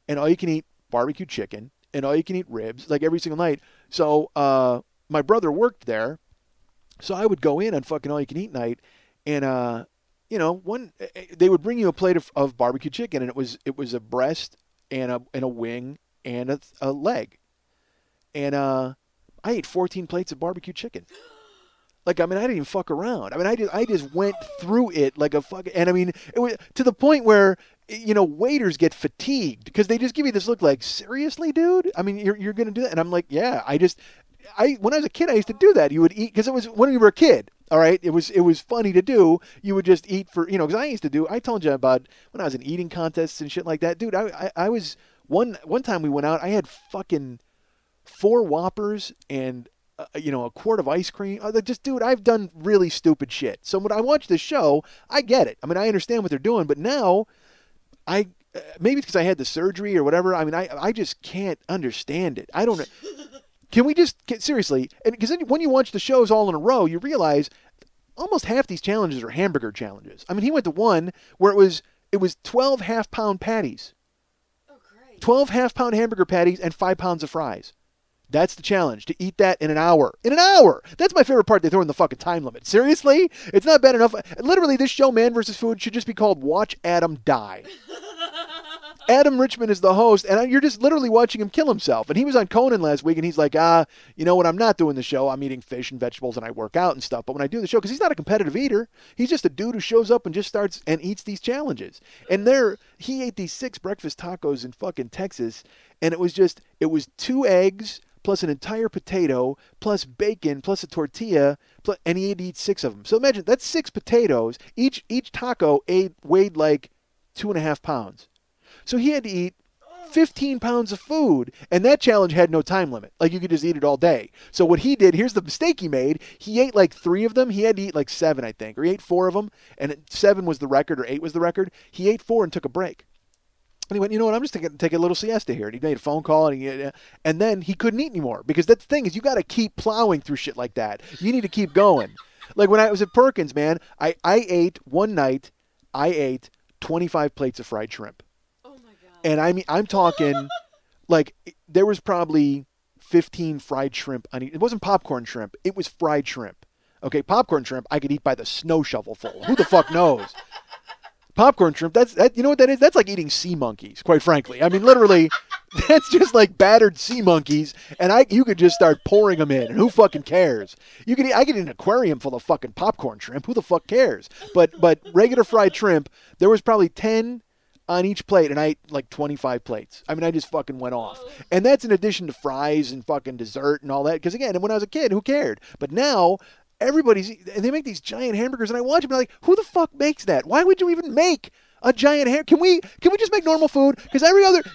and all-you-can-eat barbecue chicken, and all-you-can-eat ribs, like every single night. So my brother worked there, so I would go in on fucking all-you-can-eat night, and they would bring you a plate of barbecue chicken, and it was a breast and a wing and a leg. And I ate 14 plates of barbecue chicken. Like, I mean, I didn't even fuck around. I mean, I just went through it like a fucking, and I mean, it was to the point where, waiters get fatigued because they just give you this look like, seriously, dude? I mean, you're going to do that? And I'm like, yeah, when I was a kid, I used to do that. You would eat, because it was when you were a kid, all right? It was funny to do. You would just eat for, because I told you about when I was in eating contests and shit like that. Dude, I was, one time we went out, I had fucking 4 Whoppers and, a quart of ice cream. Dude, I've done really stupid shit. So when I watch this show, I get it. I mean, I understand what they're doing, but now maybe it's because I had the surgery or whatever. I mean, I just can't understand it. I don't know. Can we just seriously? And because when you watch the shows all in a row, you realize almost half these challenges are hamburger challenges. I mean, he went to one where it was 12 half-pound patties. Oh, great. 12 half-pound hamburger patties and 5 pounds of fries. That's the challenge, to eat that in an hour. In an hour! That's my favorite part. They throw in the fucking time limit. Seriously? It's not bad enough. Literally, this show, Man vs. Food, should just be called Watch Adam Die. Adam Richman is the host, and you're just literally watching him kill himself. And he was on Conan last week, and he's like, you know what, I'm not doing the show. I'm eating fish and vegetables, and I work out and stuff. But when I do the show, because he's not a competitive eater, he's just a dude who shows up and just starts and eats these challenges. And he ate these 6 breakfast tacos in fucking Texas, and it was 2 eggs, plus an entire potato, plus bacon, plus a tortilla, and he had to eat 6 of them. So imagine, that's 6 potatoes. Each taco weighed like 2.5 pounds. So he had to eat 15 pounds of food, and that challenge had no time limit. Like, you could just eat it all day. So what he did, here's the mistake he made. He ate like 3 of them. He had to eat like 7, I think, or he ate 4 of them, and 7 was the record, or 8 was the record. He ate 4 and took a break. And he went, you know what, I'm just going to take a little siesta here. And he made a phone call, and then he couldn't eat anymore. Because that's the thing, is you got to keep plowing through shit like that. You need to keep going. Like when I was at Perkins, man, I ate one night, I ate 25 plates of fried shrimp. Oh, my God. And I mean, I'm talking, like, there was probably 15 fried shrimp on it. It wasn't popcorn shrimp. It was fried shrimp. Okay, popcorn shrimp, I could eat by the snow shovelful. Who the fuck knows? Popcorn shrimp, you know what that is? That's like eating sea monkeys, quite frankly. I mean, literally, that's just like battered sea monkeys, and you could just start pouring them in, and who fucking cares? I could eat an aquarium full of fucking popcorn shrimp. Who the fuck cares? But regular fried shrimp, there was probably 10 on each plate, and I ate like 25 plates. I mean, I just fucking went off. And that's in addition to fries and fucking dessert and all that, because again, when I was a kid, who cared? But now, they make these giant hamburgers, and I watch them, and I'm like, who the fuck makes that? Why would you even make a giant Can we just make normal food? Because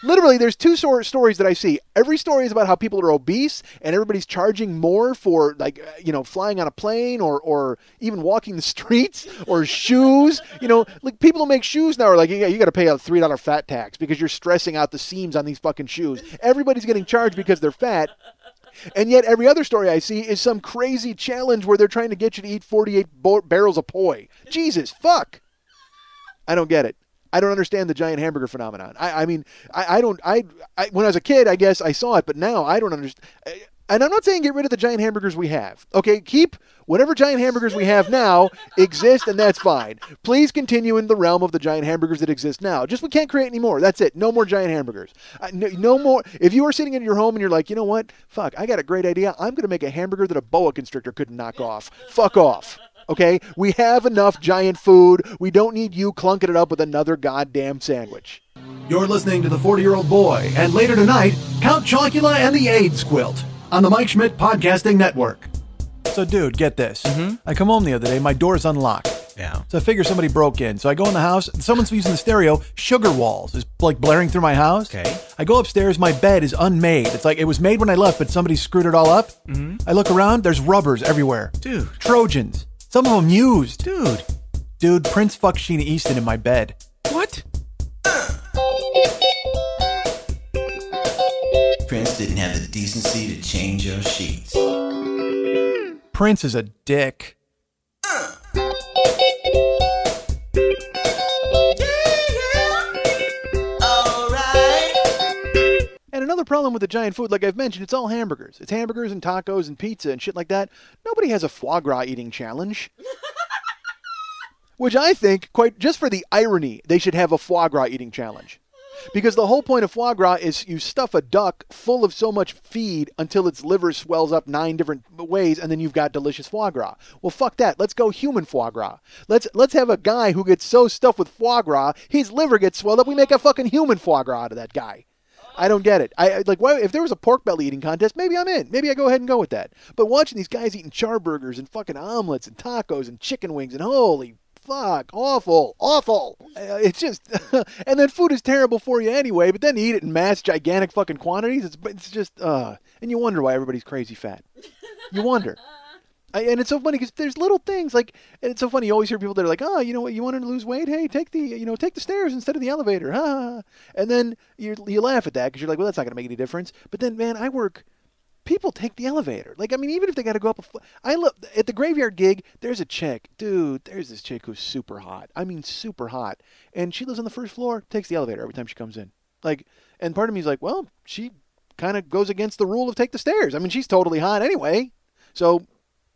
literally, there's two stories that I see. Every story is about how people are obese, and everybody's charging more for, like, flying on a plane or even walking the streets or shoes. Like, people who make shoes now are like, you got to pay a $3 fat tax because you're stressing out the seams on these fucking shoes. Everybody's getting charged because they're fat. And yet every other story I see is some crazy challenge where they're trying to get you to eat 48 barrels of poi. Jesus, fuck. I don't get it. I don't understand the giant hamburger phenomenon. I mean, when I was a kid, I guess I saw it, but now I don't understand. And I'm not saying get rid of the giant hamburgers we have. Okay, keep whatever giant hamburgers we have now exist, and that's fine. Please continue in the realm of the giant hamburgers that exist now. Just we can't create any more. That's it. No more giant hamburgers. No more. If you are sitting in your home and you're like, you know what? Fuck, I got a great idea. I'm going to make a hamburger that a boa constrictor couldn't knock off. Fuck off. Okay? We have enough giant food. We don't need you clunking it up with another goddamn sandwich. You're listening to The 40-Year-Old Boy, and later tonight, Count Chocula and the AIDS Quilt on the Mike Schmidt Podcasting Network. So, dude, get this. Mm-hmm. I come home the other day, my door's unlocked. Yeah. So I figure somebody broke in. So I go in the house, someone's using the stereo, Sugar Walls is like blaring through my house. Okay. I go upstairs, my bed is unmade. It's like it was made when I left, but somebody screwed it all up. Mm-hmm. I look around, there's rubbers everywhere. Dude. Trojans. Some of them used. Dude, Prince fucked Sheena Easton in my bed. what? Prince didn't have the decency to change your sheets. Prince is a dick. And another problem with the giant food, like I've mentioned, it's all hamburgers. It's hamburgers and tacos and pizza and shit like that. Nobody has a foie gras eating challenge. Which I think, just for the irony, they should have a foie gras eating challenge. Because the whole point of foie gras is you stuff a duck full of so much feed until its liver swells up 9 different ways, and then you've got delicious foie gras. Well, fuck that. Let's go human foie gras. Let's have a guy who gets so stuffed with foie gras, his liver gets swelled up. We make a fucking human foie gras out of that guy. I don't get it. Why, if there was a pork belly eating contest, maybe I'm in. Maybe I go ahead and go with that. But watching these guys eating charburgers and fucking omelets and tacos and chicken wings and holy fuck, awful. It's just, and then food is terrible for you anyway, but then you eat it in mass, gigantic fucking quantities. It's just, and you wonder why everybody's crazy fat. You wonder. And it's so funny because there's little things and it's so funny. You always hear people that are like, oh, you know what, you want to lose weight? Hey, take the stairs instead of the elevator. And then you laugh at that because you're like, well, that's not going to make any difference. But then, man, people take the elevator. Even if they got to go up at the graveyard gig, there's a chick. Dude, there's this chick who's super hot. I mean, super hot. And she lives on the first floor, takes the elevator every time she comes in. And part of me is like, well, she kind of goes against the rule of take the stairs. I mean, she's totally hot anyway. So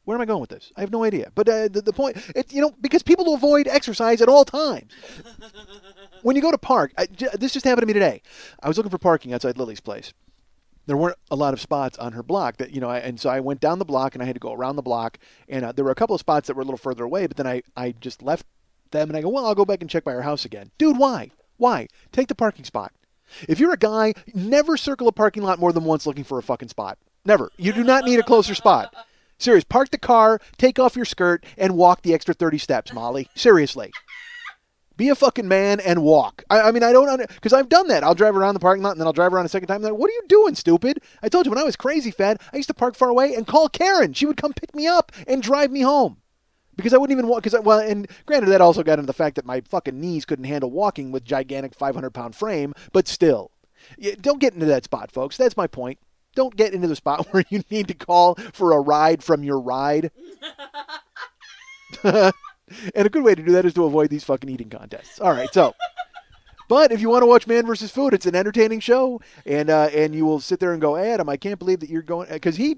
where am I going with this? I have no idea. But the point, because people avoid exercise at all times. When you go to park, this just happened to me today. I was looking for parking outside Lily's place. There weren't a lot of spots on her block and so I went down the block and I had to go around the block, and there were a couple of spots that were a little further away, but then I just left them and I go, well, I'll go back and check by her house again. Dude, why? Take the parking spot. If you're a guy, never circle a parking lot more than once looking for a fucking spot. Never. You do not need a closer spot. Serious. Park the car, take off your skirt, and walk the extra 30 steps, Molly. Seriously. Be a fucking man and walk. I mean, I don't because I've done that. I'll drive around the parking lot and then I'll drive around a second time. And then, what are you doing, stupid? I told you when I was crazy fat, I used to park far away and call Karen. She would come pick me up and drive me home because I wouldn't even walk. And granted, that also got into the fact that my fucking knees couldn't handle walking with gigantic 500-pound frame. But still, don't get into that spot, folks. That's my point. Don't get into the spot where you need to call for a ride from your ride. And a good way to do that is to avoid these fucking eating contests. All right, so. But if you want to watch Man vs. Food, it's an entertaining show, and you will sit there and go, Adam, I can't believe that you're going, because he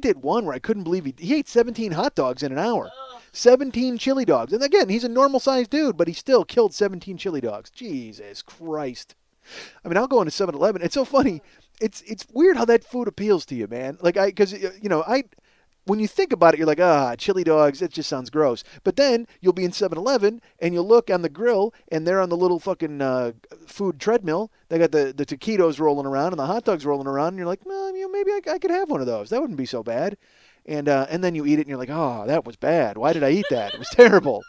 did one where I couldn't believe he ate 17 hot dogs in an hour, 17 chili dogs, and again, he's a normal-sized dude, but he still killed 17 chili dogs. Jesus Christ! I mean, I'll go into 7-Eleven. It's so funny. It's weird how that food appeals to you, man. Like when you think about it, you're like, chili dogs, that just sounds gross. But then you'll be in 7-Eleven, and you'll look on the grill, and they're on the little fucking food treadmill. They got the taquitos rolling around and the hot dogs rolling around, and you're like, well, maybe I could have one of those. That wouldn't be so bad. And then you eat it, and you're like, oh, that was bad. Why did I eat that? It was terrible.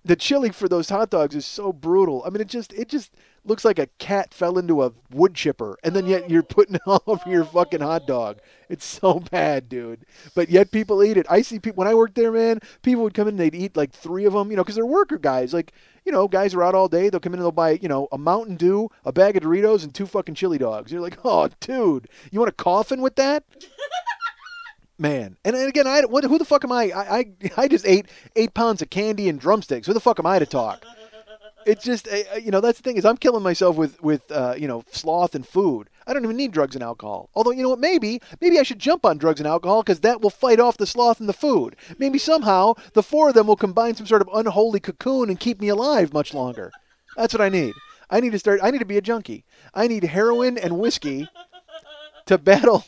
The chili for those hot dogs is so brutal. I mean, it just looks like a cat fell into a wood chipper, and then yet you're putting it all over your fucking hot dog. It's so bad, dude. But yet people eat it. I see people, when I worked there, man, people would come in and they'd eat like 3 of them, because they're worker guys. Like, guys are out all day. They'll come in and they'll buy, a Mountain Dew, a bag of Doritos, and 2 fucking chili dogs. You're like, oh, dude, you want a coffin with that? Man, and again, who the fuck am I? I just ate 8 pounds of candy and drumsticks. Who the fuck am I to talk? It's just, that's the thing is I'm killing myself with sloth and food. I don't even need drugs and alcohol. Although, you know what, maybe I should jump on drugs and alcohol because that will fight off the sloth and the food. Maybe somehow the 4 of them will combine some sort of unholy cocoon and keep me alive much longer. That's what I need. I need to be a junkie. I need heroin and whiskey to battle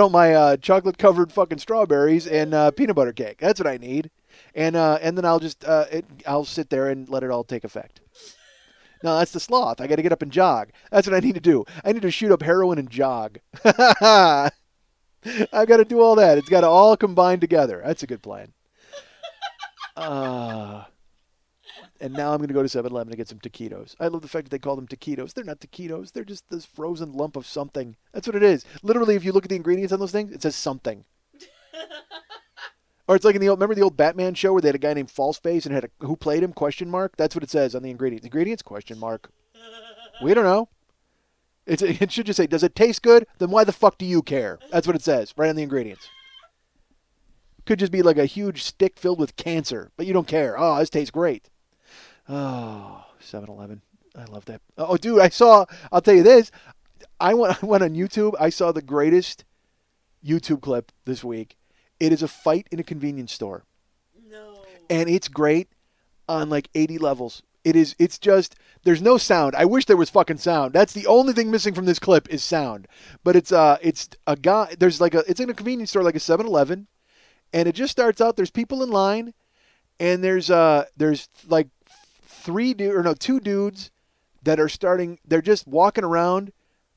my chocolate-covered fucking strawberries and peanut butter cake. That's what I need. And then I'll sit there and let it all take effect. No, that's the sloth. I got to get up and jog. That's what I need to do. I need to shoot up heroin and jog. I've got to do all that. It's got to all combine together. That's a good plan. And now I'm going to go to 7-Eleven to get some taquitos. I love the fact that they call them taquitos. They're not taquitos. They're just this frozen lump of something. That's what it is. Literally, if you look at the ingredients on those things, it says something. Or it's like remember the old Batman show where they had a guy named Falseface and had who played him, ? That's what it says on the ingredients. Ingredients, ? We don't know. It should just say, does it taste good? Then why the fuck do you care? That's what it says, right on the ingredients. Could just be like a huge stick filled with cancer, but you don't care. Oh, this tastes great. Oh, 7-Eleven. I love that. Oh, dude, I'll tell you this. I went on YouTube. I saw the greatest YouTube clip this week. It is a fight in a convenience store. No. And it's great on like 80 levels. It's just, there's no sound. I wish there was fucking sound. That's the only thing missing from this clip is sound. But it's a guy, it's in a convenience store like a 7-Eleven. And it just starts out, there's people in line. And there's like 2 dudes that are they're just walking around.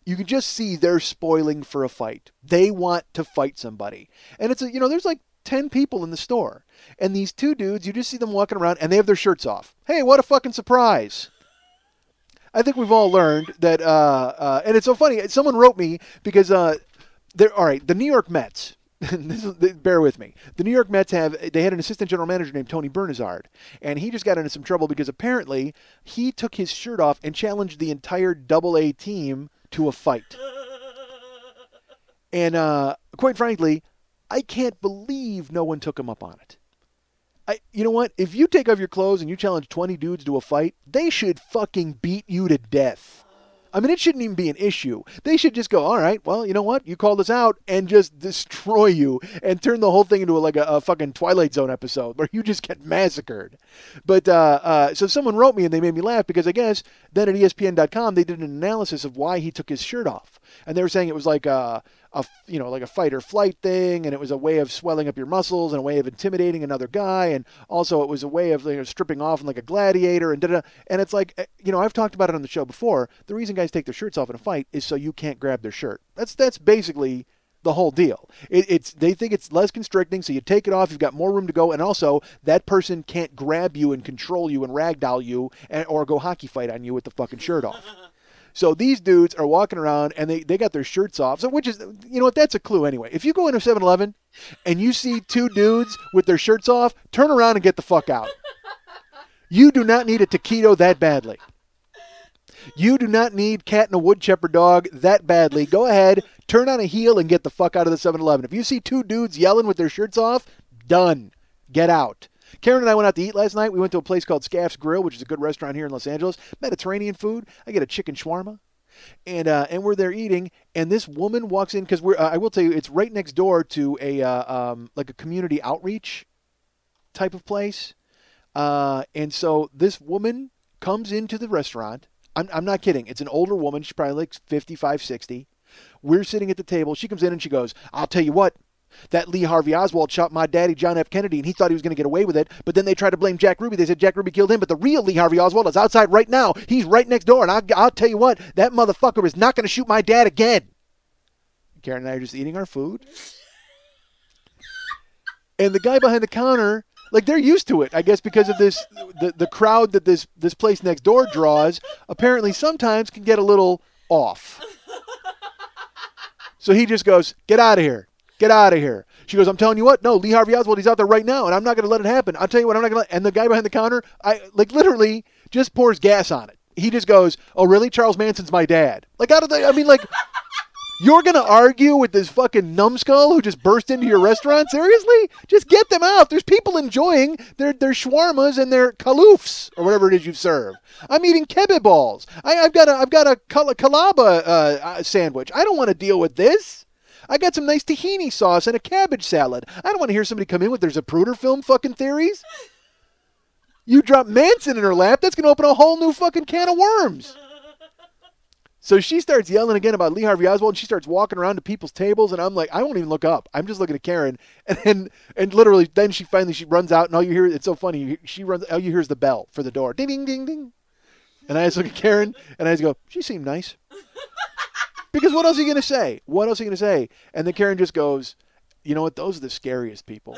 You can just see they're spoiling for a fight. They want to fight somebody. And it's there's like 10 people in the store. And these 2 dudes, you just see them walking around and they have their shirts off. Hey, what a fucking surprise. I think we've all learned that, and it's so funny. Someone wrote me because, all right, the New York Mets, bear with me. The New York Mets had an assistant general manager named Tony Bernazard, and he just got into some trouble because apparently he took his shirt off and challenged the entire Double-A team to a fight. And quite frankly, I can't believe no one took him up on it. You know what? If you take off your clothes and you challenge 20 dudes to a fight, they should fucking beat you to death. I mean, it shouldn't even be an issue. They should just go, all right, well, you know what? You called us out and just destroy you and turn the whole thing into a fucking Twilight Zone episode where you just get massacred. But so someone wrote me and they made me laugh because I guess then at ESPN.com they did an analysis of why he took his shirt off. And they were saying it was like a fight or flight thing, and it was a way of swelling up your muscles and a way of intimidating another guy, and also it was a way of stripping off like a gladiator and da-da. And it's like, I've talked about it on the show before. The reason guys take their shirts off in a fight is so you can't grab their shirt. That's basically the whole deal. They think it's less constricting, so you take it off, you've got more room to go, and also that person can't grab you and control you and ragdoll you or go hockey fight on you with the fucking shirt off. So these dudes are walking around and they got their shirts off. So which is, that's a clue anyway. If you go into 7-Eleven and you see 2 dudes with their shirts off, turn around and get the fuck out. You do not need a taquito that badly. You do not need cat and a wood chipper dog that badly. Go ahead, turn on a heel and get the fuck out of the 7-Eleven. If you see 2 dudes yelling with their shirts off, done. Get out. Karen and I went out to eat last night. We went to a place called Scaff's Grill, which is a good restaurant here in Los Angeles. Mediterranean food. I get a chicken shawarma. And we're there eating, and this woman walks in because I will tell you, it's right next door to a like a community outreach type of place. And so this woman comes into the restaurant. I'm not kidding. It's an older woman. She's probably like 55, 60. We're sitting at the table. She comes in and she goes, "I'll tell you what. That Lee Harvey Oswald shot my daddy, John F. Kennedy, and he thought he was going to get away with it. But then they tried to blame Jack Ruby. They said Jack Ruby killed him, but the real Lee Harvey Oswald is outside right now. He's right next door, and I'll tell you what, that motherfucker is not going to shoot my dad again." Karen and I are just eating our food. And the guy behind the counter, like, they're used to it, I guess, because of this, the crowd that this place next door draws, apparently sometimes can get a little off. So he just goes, "Get out of here. Get out of here." She goes, "I'm telling you what, no, Lee Harvey Oswald, he's out there right now, and I'm not going to let it happen. I'll tell you what, I'm not going to let." And the guy behind the counter, literally just pours gas on it. He just goes, "Oh, really? Charles Manson's my dad." Like, you're going to argue with this fucking numbskull who just burst into your restaurant? Seriously? Just get them out. There's people enjoying their shawarmas and their kaloofs, or whatever it is you serve. I'm eating kebab balls. I've got a kalaba sandwich. I don't want to deal with this. I got some nice tahini sauce and a cabbage salad. I don't want to hear somebody come in with their Zapruder film fucking theories. You drop Manson in her lap, that's going to open a whole new fucking can of worms. So she starts yelling again about Lee Harvey Oswald, and she starts walking around to people's tables, and I'm like, I won't even look up. I'm just looking at Karen, and literally, then she runs out, and all you hear, it's so funny, all you hear is the bell for the door. Ding, ding, ding, ding. And I just look at Karen, and I just go, "She seemed nice." Because what else are you going to say? What else are you going to say? And then Karen just goes, "You know what? Those are the scariest people."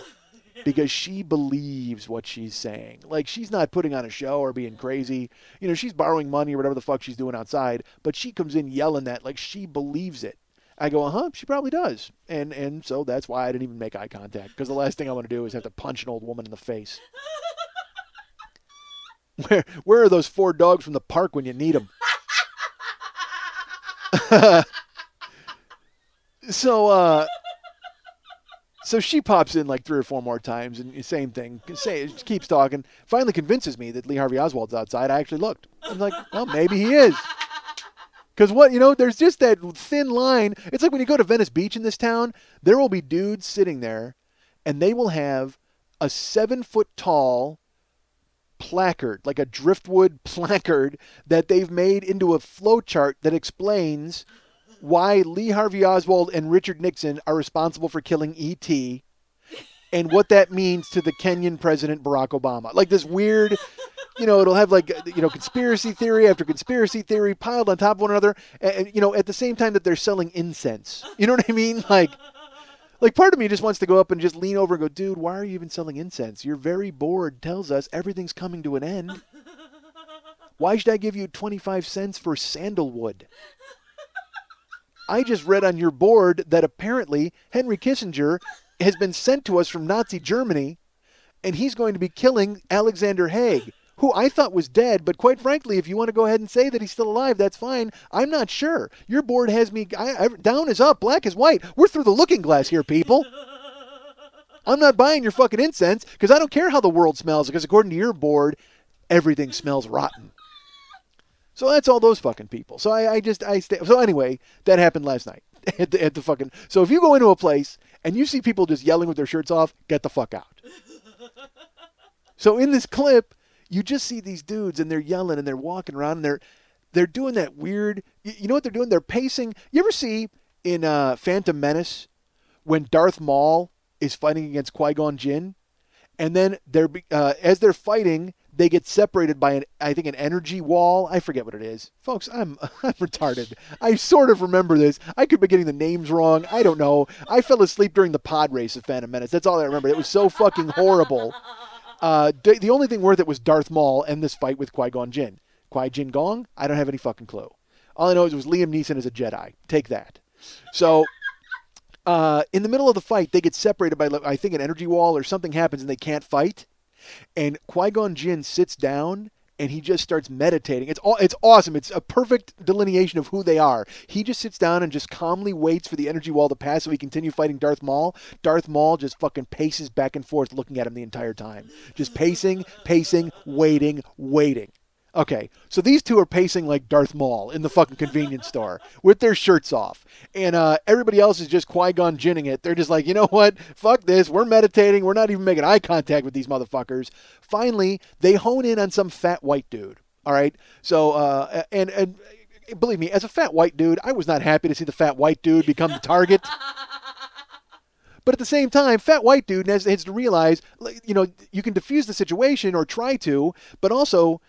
Because she believes what she's saying. Like, she's not putting on a show or being crazy. You know, she's borrowing money or whatever the fuck she's doing outside, but she comes in yelling that like she believes it. I go, "Uh-huh, she probably does." And so that's why I didn't even make eye contact, because the last thing I want to do is have to punch an old woman in the face. Where are those 4 dogs from the park when you need them? So she pops in like 3 or 4 more times, and same thing. Keeps talking. Finally convinces me that Lee Harvey Oswald's outside. I actually looked. I'm like, well, maybe he is. Because there's just that thin line. It's like when you go to Venice Beach in this town, there will be dudes sitting there, and they will have a 7-foot-tall placard, like a driftwood placard, that they've made into a flowchart that explains why Lee Harvey Oswald and Richard Nixon are responsible for killing E.T. and what that means to the Kenyan president Barack Obama. Like this weird, it'll have like, conspiracy theory after conspiracy theory piled on top of one another, and, at the same time that they're selling incense. You know what I mean? Like part of me just wants to go up and just lean over and go, "Dude, why are you even selling incense? Your very board tells us everything's coming to an end. Why should I give you 25 cents for sandalwood? I just read on your board that apparently Henry Kissinger has been sent to us from Nazi Germany, and he's going to be killing Alexander Haig, who I thought was dead, but quite frankly, if you want to go ahead and say that he's still alive, that's fine. I'm not sure. Your board has me, down is up, black is white. We're through the looking glass here, people. I'm not buying your fucking incense, because I don't care how the world smells, because according to your board, everything smells rotten." So that's all those fucking people. So So anyway, that happened last night at the fucking. So if you go into a place and you see people just yelling with their shirts off, get the fuck out. So in this clip, you just see these dudes, and they're yelling, and they're walking around, and they're doing that weird. You know what they're doing? They're pacing. You ever see in Phantom Menace when Darth Maul is fighting against Qui-Gon Jinn, and then as they're fighting, they get separated by an energy wall. I forget what it is. Folks, I'm retarded. I sort of remember this. I could be getting the names wrong. I don't know. I fell asleep during the pod race of Phantom Menace. That's all I remember. It was so fucking horrible. The only thing worth it was Darth Maul and this fight with Qui-Gon Jinn. Qui-Jin Gong? I don't have any fucking clue. All I know is it was Liam Neeson as a Jedi. Take that. So in the middle of the fight, they get separated by, I think, an energy wall or something happens, and they can't fight. And Qui-Gon Jinn sits down, and he just starts meditating. It's awesome. It's a perfect delineation of who they are. He just sits down and just calmly waits for the energy wall to pass so he can continue fighting Darth Maul. Darth Maul just fucking paces back and forth looking at him the entire time. Just pacing, waiting. Okay, so these two are pacing like Darth Maul in the fucking convenience store with their shirts off. And everybody else is just Qui-Gon Jinning it. They're just like, you know what? Fuck this. We're meditating. We're not even making eye contact with these motherfuckers. Finally, they hone in on some fat white dude. All right? So, and believe me, as a fat white dude, I was not happy to see the fat white dude become the target. But at the same time, fat white dude has to realize, you know, you can diffuse the situation or try to, but also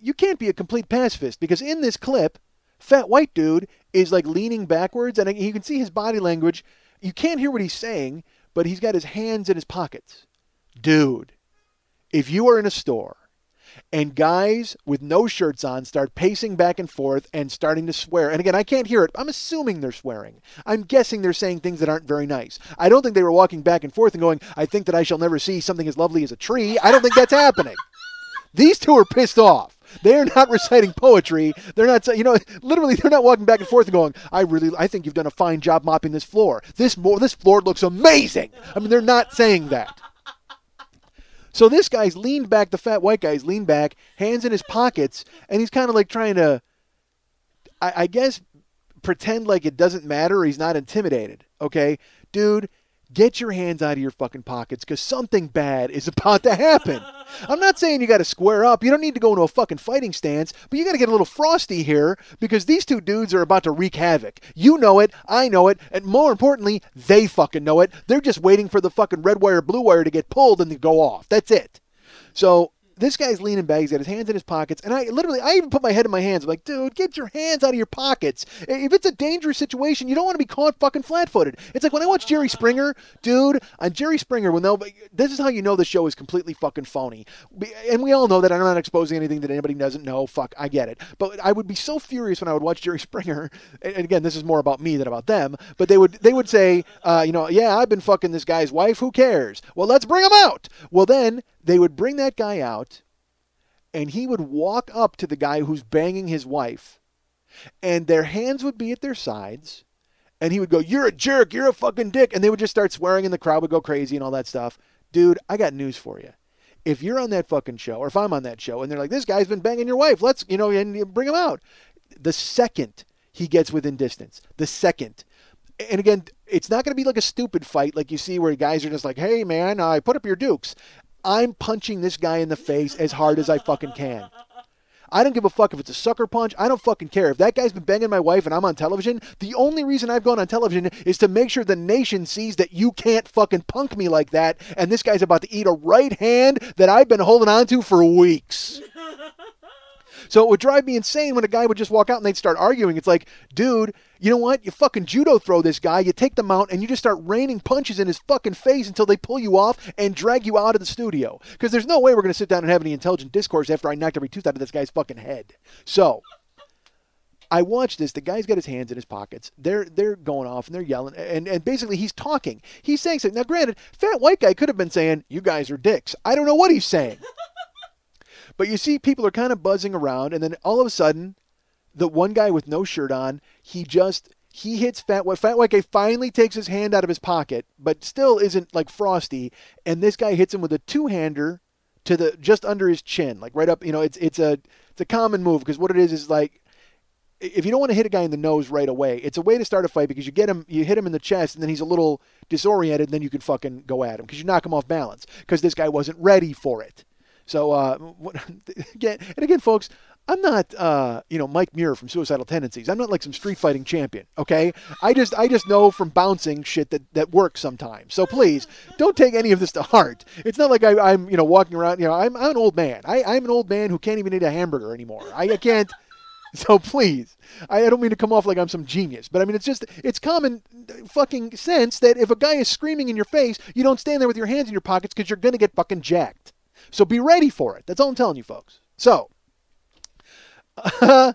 you can't be a complete pacifist because in this clip, fat white dude is like leaning backwards and you can see his body language. You can't hear what he's saying, but he's got his hands in his pockets. Dude, if you are in a store and guys with no shirts on start pacing back and forth and starting to swear. And again, I can't hear it. I'm assuming they're swearing. I'm guessing they're saying things that aren't very nice. I don't think they were walking back and forth and going, I think that I shall never see something as lovely as a tree. I don't think that's happening. These two are pissed off. They're not reciting poetry. They're not, you know, literally they're not walking back and forth and going, I think you've done a fine job mopping this floor. This floor looks amazing. I mean, they're not saying that. So this guy's leaned back, the fat white guy's leaned back, hands in his pockets, and he's kind of like trying to, I guess, pretend like it doesn't matter. He's not intimidated. Okay? Dude, get your hands out of your fucking pockets because something bad is about to happen. I'm not saying you got to square up. You don't need to go into a fucking fighting stance, but you got to get a little frosty here because these two dudes are about to wreak havoc. You know it. I know it. And more importantly, they fucking know it. They're just waiting for the fucking red wire, blue wire to get pulled and to go off. That's it. So this guy's leaning back. He's got his hands in his pockets. And I even put my head in my hands. I'm like, dude, get your hands out of your pockets. If it's a dangerous situation, you don't want to be caught fucking flat-footed. It's like when I watch Jerry Springer, dude, on Jerry Springer, this is how you know the show is completely fucking phony. And we all know that. I'm not exposing anything that anybody doesn't know. Fuck, I get it. But I would be so furious when I would watch Jerry Springer. And again, this is more about me than about them. But they would say, yeah, I've been fucking this guy's wife. Who cares? Well, let's bring him out. Well, then they would bring that guy out, and he would walk up to the guy who's banging his wife, and their hands would be at their sides, and he would go, you're a jerk, you're a fucking dick, and they would just start swearing, and the crowd would go crazy and all that stuff. Dude, I got news for you. If you're on that fucking show, or if I'm on that show, and they're like, this guy's been banging your wife, let's, and bring him out. The second he gets within distance, the second. And again, it's not going to be like a stupid fight like you see where guys are just like, hey, man, put up your dukes. I'm punching this guy in the face as hard as I fucking can. I don't give a fuck if it's a sucker punch. I don't fucking care. If that guy's been banging my wife and I'm on television, the only reason I've gone on television is to make sure the nation sees that you can't fucking punk me like that, and this guy's about to eat a right hand that I've been holding on to for weeks. So it would drive me insane when a guy would just walk out and they'd start arguing. It's like, dude, you know what? You fucking judo throw this guy, you take the mount, and you just start raining punches in his fucking face until they pull you off and drag you out of the studio. Because there's no way we're going to sit down and have any intelligent discourse after I knocked every tooth out of this guy's fucking head. So I watched this. The guy's got his hands in his pockets. They're going off and they're yelling. And basically he's talking. He's saying something. Now, granted, fat white guy could have been saying, you guys are dicks. I don't know what he's saying. But you see people are kind of buzzing around, and then all of a sudden, the one guy with no shirt on, he hits Fat White. Fat White guy finally takes his hand out of his pocket, but still isn't like Frosty, and this guy hits him with a two-hander to just under his chin, like right up. It's a common move because what it is like, if you don't want to hit a guy in the nose right away, it's a way to start a fight because you hit him in the chest, and then he's a little disoriented, and then you can fucking go at him because you knock him off balance because this guy wasn't ready for it. So, again, folks, I'm not, Mike Muir from Suicidal Tendencies. I'm not like some street fighting champion, okay? I just know from bouncing shit that works sometimes. So please, don't take any of this to heart. It's not like I'm walking around, I'm an old man. I'm an old man who can't even eat a hamburger anymore. I can't. So please, I don't mean to come off like I'm some genius, but I mean, it's common fucking sense that if a guy is screaming in your face, you don't stand there with your hands in your pockets because you're going to get fucking jacked. So be ready for it. That's all I'm telling you, folks. So, so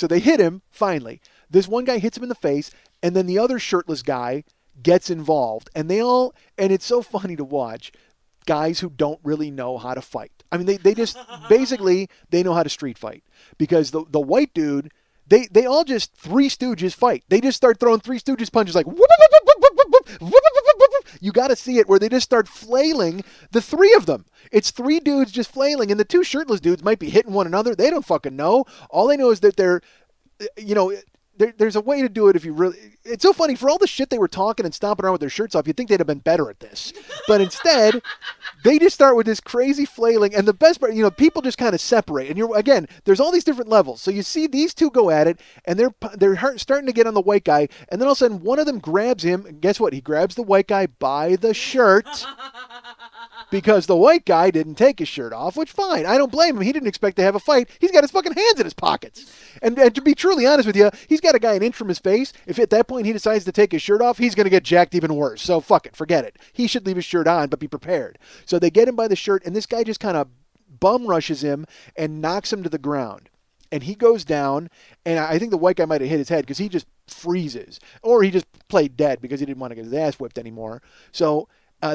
they hit him, finally. This one guy hits him in the face, and then the other shirtless guy gets involved. And and it's so funny to watch. guys who don't really know how to fight. I mean, they just basically they know how to street fight because the white dude, they all just Three Stooges fight. They just start throwing Three Stooges punches like whoop, whoop, whoop, whoop, whoop, whoop, whoop, whoop, whoop, whoop. You got to see it where they just start flailing the three of them. It's three dudes just flailing, and the two shirtless dudes might be hitting one another. They don't fucking know. All they know is that they're, there's a way to do it if you really... It's so funny. For all the shit they were talking and stomping around with their shirts off, you'd think they'd have been better at this. But instead, they just start with this crazy flailing. And the best part, people just kind of separate. And again, there's all these different levels. So you see these two go at it, and they're starting to get on the white guy. And then all of a sudden, one of them grabs him. And guess what? He grabs the white guy by the shirt. Because the white guy didn't take his shirt off, which fine. I don't blame him. He didn't expect to have a fight. He's got his fucking hands in his pockets. And to be truly honest with you, he's got a guy an inch from his face. If at that point he decides to take his shirt off, he's going to get jacked even worse. So fuck it. Forget it. He should leave his shirt on, but be prepared. So they get him by the shirt, and this guy just kind of bum rushes him and knocks him to the ground. And he goes down, and I think the white guy might have hit his head because he just freezes. Or he just played dead because he didn't want to get his ass whipped anymore. So...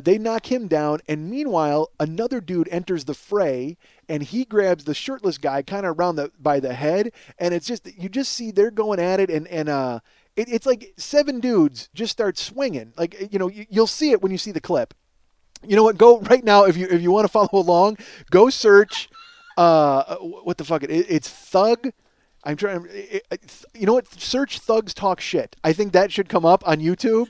they knock him down, and meanwhile, another dude enters the fray, and he grabs the shirtless guy kind of around by the head, and it's just, you just see they're going at it, and it's like seven dudes just start swinging. Like, you'll see it when you see the clip. You know what? Go right now, if you want to follow along, go search, what the fuck, it's Thug. I'm trying, you know what? Search Thugs Talk Shit. I think that should come up on YouTube.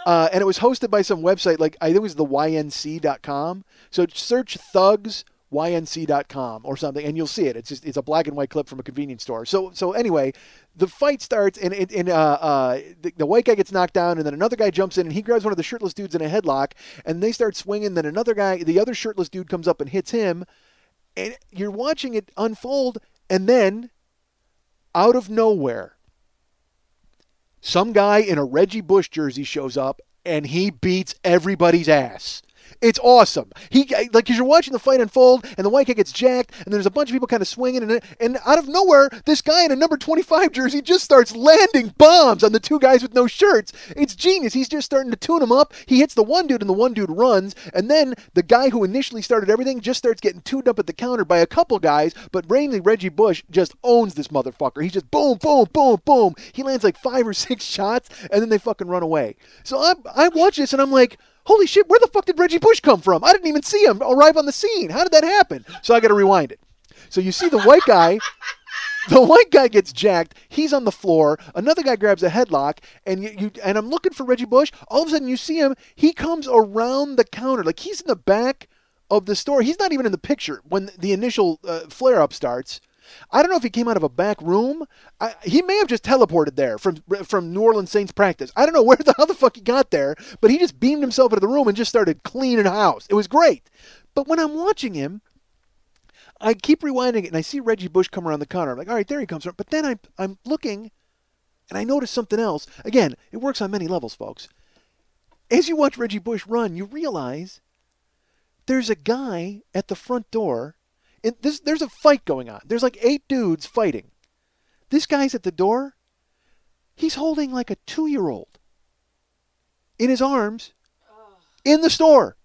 And it was hosted by some website, like I think it was the ync.com. So search thugsync.com or something, and you'll see it. It's a black and white clip from a convenience store. So anyway, the fight starts, and the white guy gets knocked down, and then another guy jumps in, and he grabs one of the shirtless dudes in a headlock, and they start swinging. Then another guy, the other shirtless dude, comes up and hits him, and you're watching it unfold, and then out of nowhere, some guy in a Reggie Bush jersey shows up, and he beats everybody's ass. It's awesome. Because you're watching the fight unfold, and the white guy gets jacked, and there's a bunch of people kind of swinging, and out of nowhere, this guy in a number 25 jersey just starts landing bombs on the two guys with no shirts. It's genius. He's just starting to tune them up. He hits the one dude, and the one dude runs, and then the guy who initially started everything just starts getting tuned up at the counter by a couple guys, but mainly Reggie Bush just owns this motherfucker. He's just boom, boom, boom, boom. He lands like 5 or 6 shots, and then they fucking run away. So I watch this, and I'm like, holy shit, where the fuck did Reggie Bush come from? I didn't even see him arrive on the scene. How did that happen? So I got to rewind it. So you see the white guy gets jacked. He's on the floor. Another guy grabs a headlock, and I'm looking for Reggie Bush. All of a sudden you see him. He comes around the counter. Like he's in the back of the store. He's not even in the picture when the initial flare-up starts. I don't know if he came out of a back room. He may have just teleported there from New Orleans Saints practice. I don't know how the fuck he got there, but he just beamed himself into the room and just started cleaning house. It was great. But when I'm watching him, I keep rewinding it, and I see Reggie Bush come around the counter. I'm like, all right, there he comes. But then I'm looking, and I notice something else. Again, it works on many levels, folks. As you watch Reggie Bush run, you realize there's a guy at the front door. There's a fight going on. There's like 8 dudes fighting. This guy's at the door. He's holding like a 2-year-old in his arms in the store.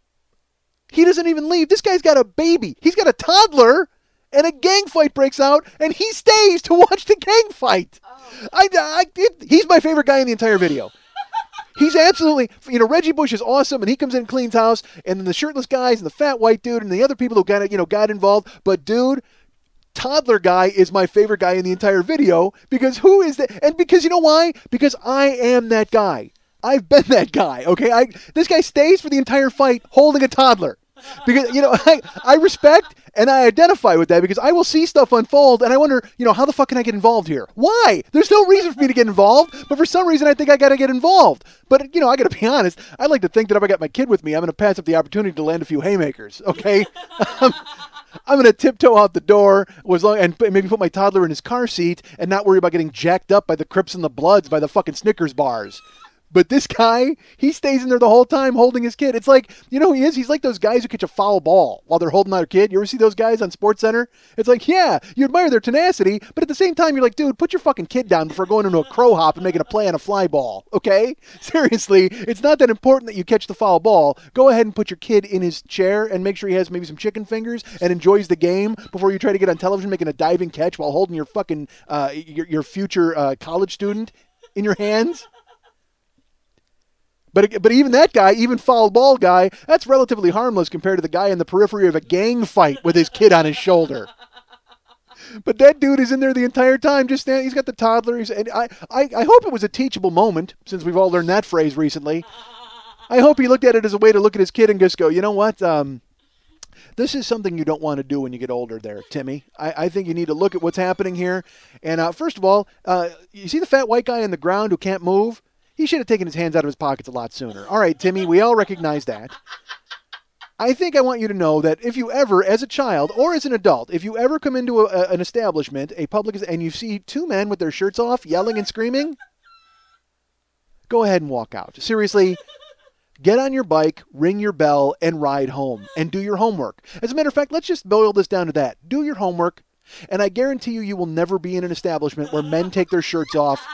He doesn't even leave. This guy's got a baby. He's got a toddler, and a gang fight breaks out, and he stays to watch the gang fight. He's my favorite guy in the entire video. He's absolutely, Reggie Bush is awesome, and he comes in and cleans house, and then the shirtless guys and the fat white dude and the other people who got involved. But dude, toddler guy is my favorite guy in the entire video because who is that? And because you know why? Because I am that guy. I've been that guy. Okay, this guy stays for the entire fight holding a toddler. Because, I respect and I identify with that because I will see stuff unfold and I wonder, how the fuck can I get involved here? Why? There's no reason for me to get involved, but for some reason I think I got to get involved. But, I got to be honest, I like to think that if I got my kid with me, I'm going to pass up the opportunity to land a few haymakers, okay? I'm going to tiptoe out the door and maybe put my toddler in his car seat and not worry about getting jacked up by the Crips and the Bloods by the fucking Snickers bars. But this guy, he stays in there the whole time holding his kid. It's like, you know who he is? He's like those guys who catch a foul ball while they're holding their kid. You ever see those guys on SportsCenter? It's like, yeah, you admire their tenacity, but at the same time, you're like, dude, put your fucking kid down before going into a crow hop and making a play on a fly ball, okay? Seriously, it's not that important that you catch the foul ball. Go ahead and put your kid in his chair and make sure he has maybe some chicken fingers and enjoys the game before you try to get on television making a diving catch while holding your fucking, your future college student in your hands. But even that guy, even foul ball guy, that's relatively harmless compared to the guy in the periphery of a gang fight with his kid on his shoulder. But that dude is in there the entire time, just standing. He's got the toddler. And I hope it was a teachable moment, since we've all learned that phrase recently. I hope he looked at it as a way to look at his kid and just go, you know what? This is something you don't want to do when you get older there, Timmy. I think you need to look at what's happening here. And first of all, you see the fat white guy on the ground who can't move? He should have taken his hands out of his pockets a lot sooner. All right, Timmy, we all recognize that. I think I want you to know that if you ever, as a child or as an adult, if you ever come into an establishment, a public, and you see two men with their shirts off yelling and screaming, go ahead and walk out. Seriously, get on your bike, ring your bell, and ride home, and do your homework. As a matter of fact, let's just boil this down to that. Do your homework, and I guarantee you will never be in an establishment where men take their shirts off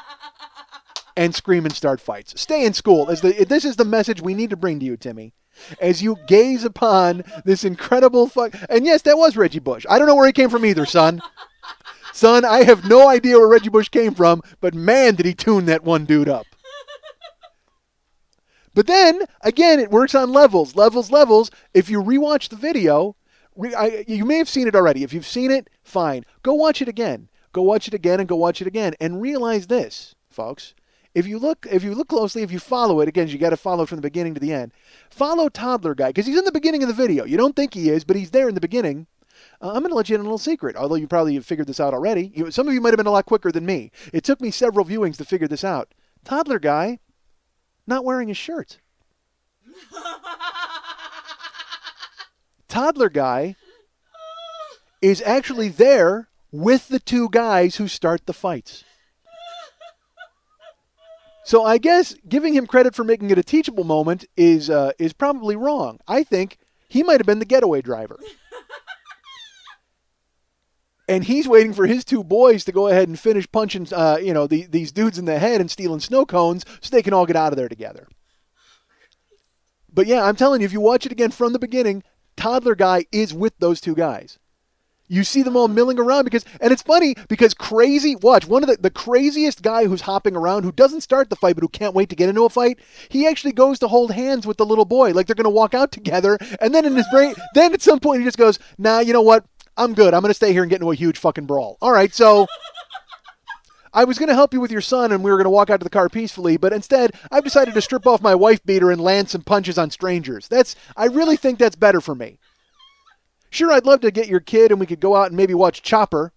and scream and start fights. Stay in school. This is the message we need to bring to you, Timmy, as you gaze upon this incredible and yes, that was Reggie Bush. I don't know where he came from either, son. Son, I have no idea where Reggie Bush came from, but man, did he tune that one dude up. But then, again, it works on levels. If you rewatch the video, you may have seen it already. If you've seen it, fine. Go watch it again. Go watch it again and go watch it again. And realize this, folks. If you look closely, if you follow it, again, you got to follow from the beginning to the end. Follow Toddler Guy, because he's in the beginning of the video. You don't think he is, but he's there in the beginning. I'm going to let you in a little secret, although you probably have figured this out already. Some of you might have been a lot quicker than me. It took me several viewings to figure this out. Toddler Guy, not wearing his shirt. Toddler Guy is actually there with the two guys who start the fights. So I guess giving him credit for making it a teachable moment is probably wrong. I think he might have been the getaway driver. And he's waiting for his two boys to go ahead and finish punching these dudes in the head and stealing snow cones so they can all get out of there together. But yeah, I'm telling you, if you watch it again from the beginning, Toddler Guy is with those two guys. You see them all milling around and it's funny because one of the craziest guy who's hopping around, who doesn't start the fight but who can't wait to get into a fight, he actually goes to hold hands with the little boy like they're going to walk out together, and then in his brain, then at some point he just goes, nah, you know what? I'm good. I'm going to stay here and get into a huge fucking brawl. All right, so I was going to help you with your son and we were going to walk out to the car peacefully, but instead I've decided to strip off my wife beater and land some punches on strangers. I really think that's better for me. Sure, I'd love to get your kid and we could go out and maybe watch Chopper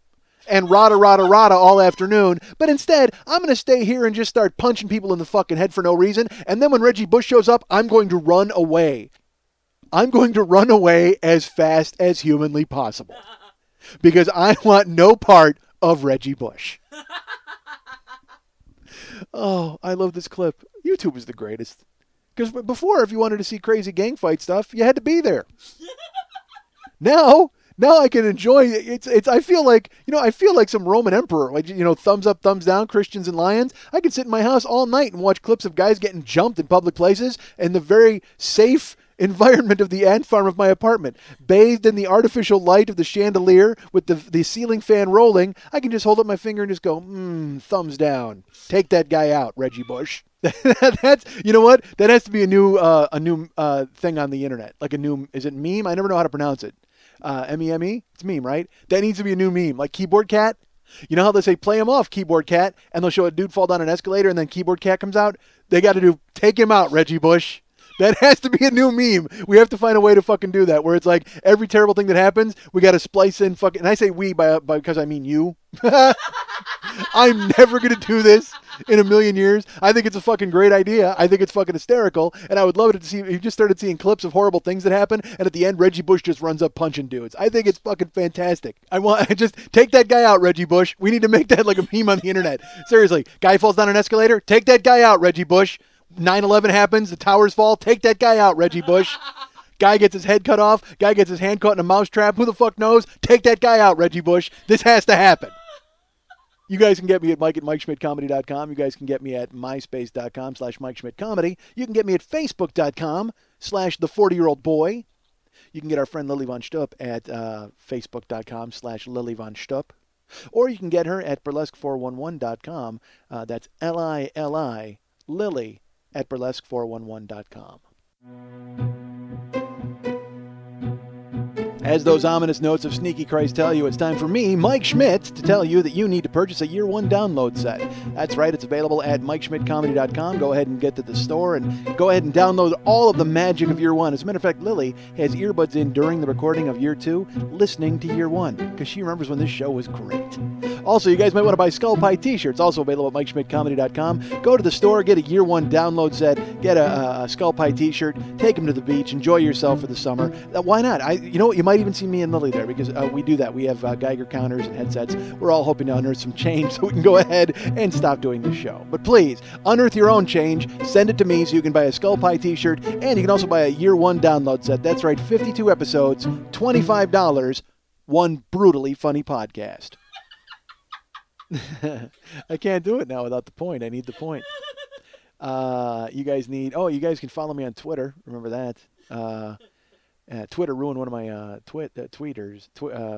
and rada all afternoon, but instead, I'm going to stay here and just start punching people in the fucking head for no reason, and then when Reggie Bush shows up, I'm going to run away. I'm going to run away as fast as humanly possible because I want no part of Reggie Bush. Oh, I love this clip. YouTube is the greatest. Because before, if you wanted to see crazy gang fight stuff, you had to be there. Now I can enjoy it. I feel like some Roman emperor, thumbs up, thumbs down, Christians and lions. I can sit in my house all night and watch clips of guys getting jumped in public places in the very safe environment of the ant farm of my apartment. Bathed in the artificial light of the chandelier with the ceiling fan rolling, I can just hold up my finger and just go, thumbs down. Take that guy out, Reggie Bush. That's, you know what? That has to be a new thing on the internet. Like is it meme? I never know how to pronounce it. M-E-M-E? It's meme, right? That needs to be a new meme. Like Keyboard Cat. You know how they say, play him off, Keyboard Cat, and they'll show a dude fall down an escalator and then Keyboard Cat comes out? They got to do, take him out, Reggie Bush. That has to be a new meme. We have to find a way to fucking do that, where it's like every terrible thing that happens, we got to splice in fucking, and I say we because I mean you. I'm never going to do this in a million years. I think it's a fucking great idea. I think it's fucking hysterical, and I would love it to see if you just started seeing clips of horrible things that happen, and at the end, Reggie Bush just runs up punching dudes. I think it's fucking fantastic. I just take that guy out, Reggie Bush. We need to make that like a meme on the internet. Seriously, guy falls down an escalator, take that guy out, Reggie Bush. 9/11 happens, the towers fall. Take that guy out, Reggie Bush. Guy gets his head cut off. Guy gets his hand caught in a mousetrap. Who the fuck knows? Take that guy out, Reggie Bush. This has to happen. You guys can get me at Mike at MikeSchmidtComedy.com. You guys can get me at MySpace.com/MikeSchmidtComedy. You can get me at Facebook.com/The40-Year-Old-Boy. You can get our friend Lily Von Stupp at Facebook.com/Lily Von Stupp. Or you can get her at Burlesque411.com. That's Lili, Lily, at Burlesque411.com. As those ominous notes of Sneaky Christ tell you, it's time for me, Mike Schmidt, to tell you that you need to purchase a Year 1 download set. That's right, it's available at MikeSchmidtComedy.com. Go ahead and get to the store and go ahead and download all of the magic of Year 1. As a matter of fact, Lily has earbuds in during the recording of Year 2, listening to Year 1, because she remembers when this show was great. Also, you guys might want to buy Skull Pie t-shirts, also available at MikeSchmidtComedy.com. Go to the store, get a Year 1 download set, get a Skull Pie t-shirt, take them to the beach, enjoy yourself for the summer. Why not? You know what, you might even see me and Lily there, because we do that. We have Geiger counters and headsets. We're all hoping to unearth some change so we can go ahead and stop doing this show. But please, unearth your own change, send it to me so you can buy a Skull Pie t-shirt, and you can also buy a Year 1 download set. That's right, 52 episodes, $25, one brutally funny podcast. I can't do it now without the point. I need the point. You guys can follow me on Twitter. Remember that. Twitter ruined one of my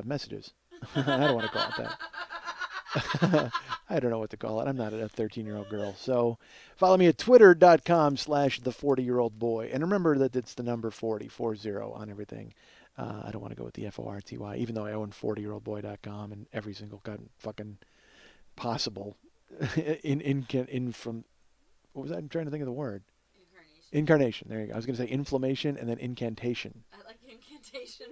messages. I don't want to call it that. I don't know what to call it. I'm not a 13-year-old girl. So follow me at twitter.com/the40-year-old-boy. And remember that it's the number 40 on everything. I don't want to go with the FORTY, even though I own 40yearoldboy.com and every single fucking possible from what was that? I'm trying to think of the word. Incarnation. There you go. I was going to say inflammation and then incantation. I like incantation.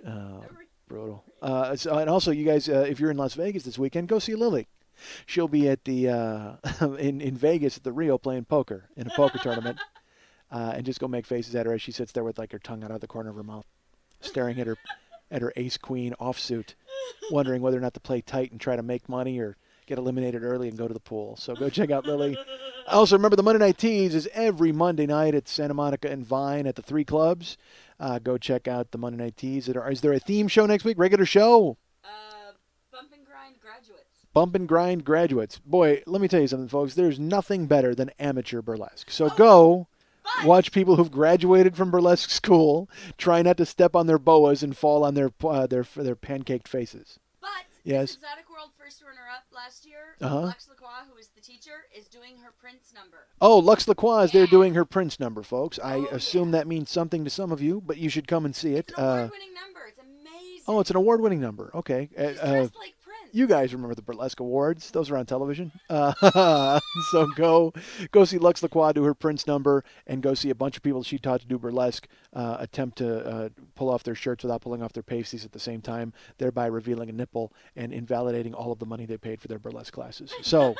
Brutal. And also, you guys, if you're in Las Vegas this weekend, go see Lily. She'll be at the in Vegas at the Rio playing poker in a poker tournament, and just go make faces at her as she sits there with like her tongue out of the corner of her mouth, staring at her ace queen offsuit, wondering whether or not to play tight and try to make money or get eliminated early and go to the pool. So go check out Lily. Also, remember the Monday Night Tease is every Monday night at Santa Monica and Vine at the 3 clubs. Go check out the Monday Night Tease. Is there a theme show next week? Regular show? Bump and Grind Graduates. Bump and Grind Graduates. Boy, let me tell you something, folks. There's nothing better than amateur burlesque. So go watch people who've graduated from burlesque school try not to step on their boas and fall on their pancaked faces. But yes. Miss Exotic World first runner-up last year, Uh-huh. Lux Lacroix, who is the teacher, is doing her Prince number. Oh, Lux Lacroix is there doing her Prince number, folks. I Oh, assume that means something to some of you, but you should come and see it. It's an award-winning number. It's amazing. Oh, it's an award-winning number. Okay. She's dressed like Prince. You guys remember the Burlesque Awards. Those are on television. So go see Lux Lacroix do her Prince number, and go see a bunch of people she taught to do burlesque attempt to pull off their shirts without pulling off their pasties at the same time, thereby revealing a nipple and invalidating all of the money they paid for their burlesque classes. So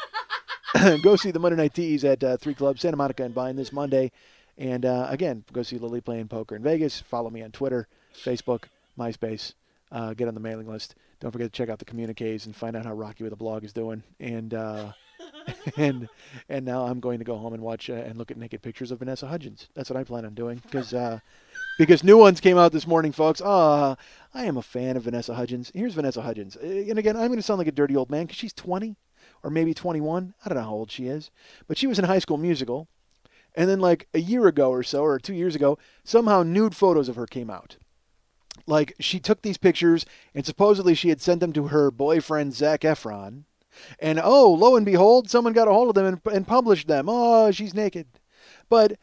go see the Monday Night Tease at 3 Clubs, Santa Monica and Vine this Monday. And again, go see Lily playing poker in Vegas. Follow me on Twitter, Facebook, MySpace. Get on the mailing list. Don't forget to check out the communiques and find out how Rocky with a blog is doing. And and now I'm going to go home and watch and look at naked pictures of Vanessa Hudgens. That's what I plan on doing because new ones came out this morning, folks. I am a fan of Vanessa Hudgens. Here's Vanessa Hudgens. And again, I'm going to sound like a dirty old man because she's 20 or maybe 21. I don't know how old she is. But she was in High School Musical. And then like a year ago or so, or 2 years ago, somehow nude photos of her came out. Like, she took these pictures, and supposedly she had sent them to her boyfriend, Zac Efron. And, oh, lo and behold, someone got a hold of them and published them. Oh, she's naked. But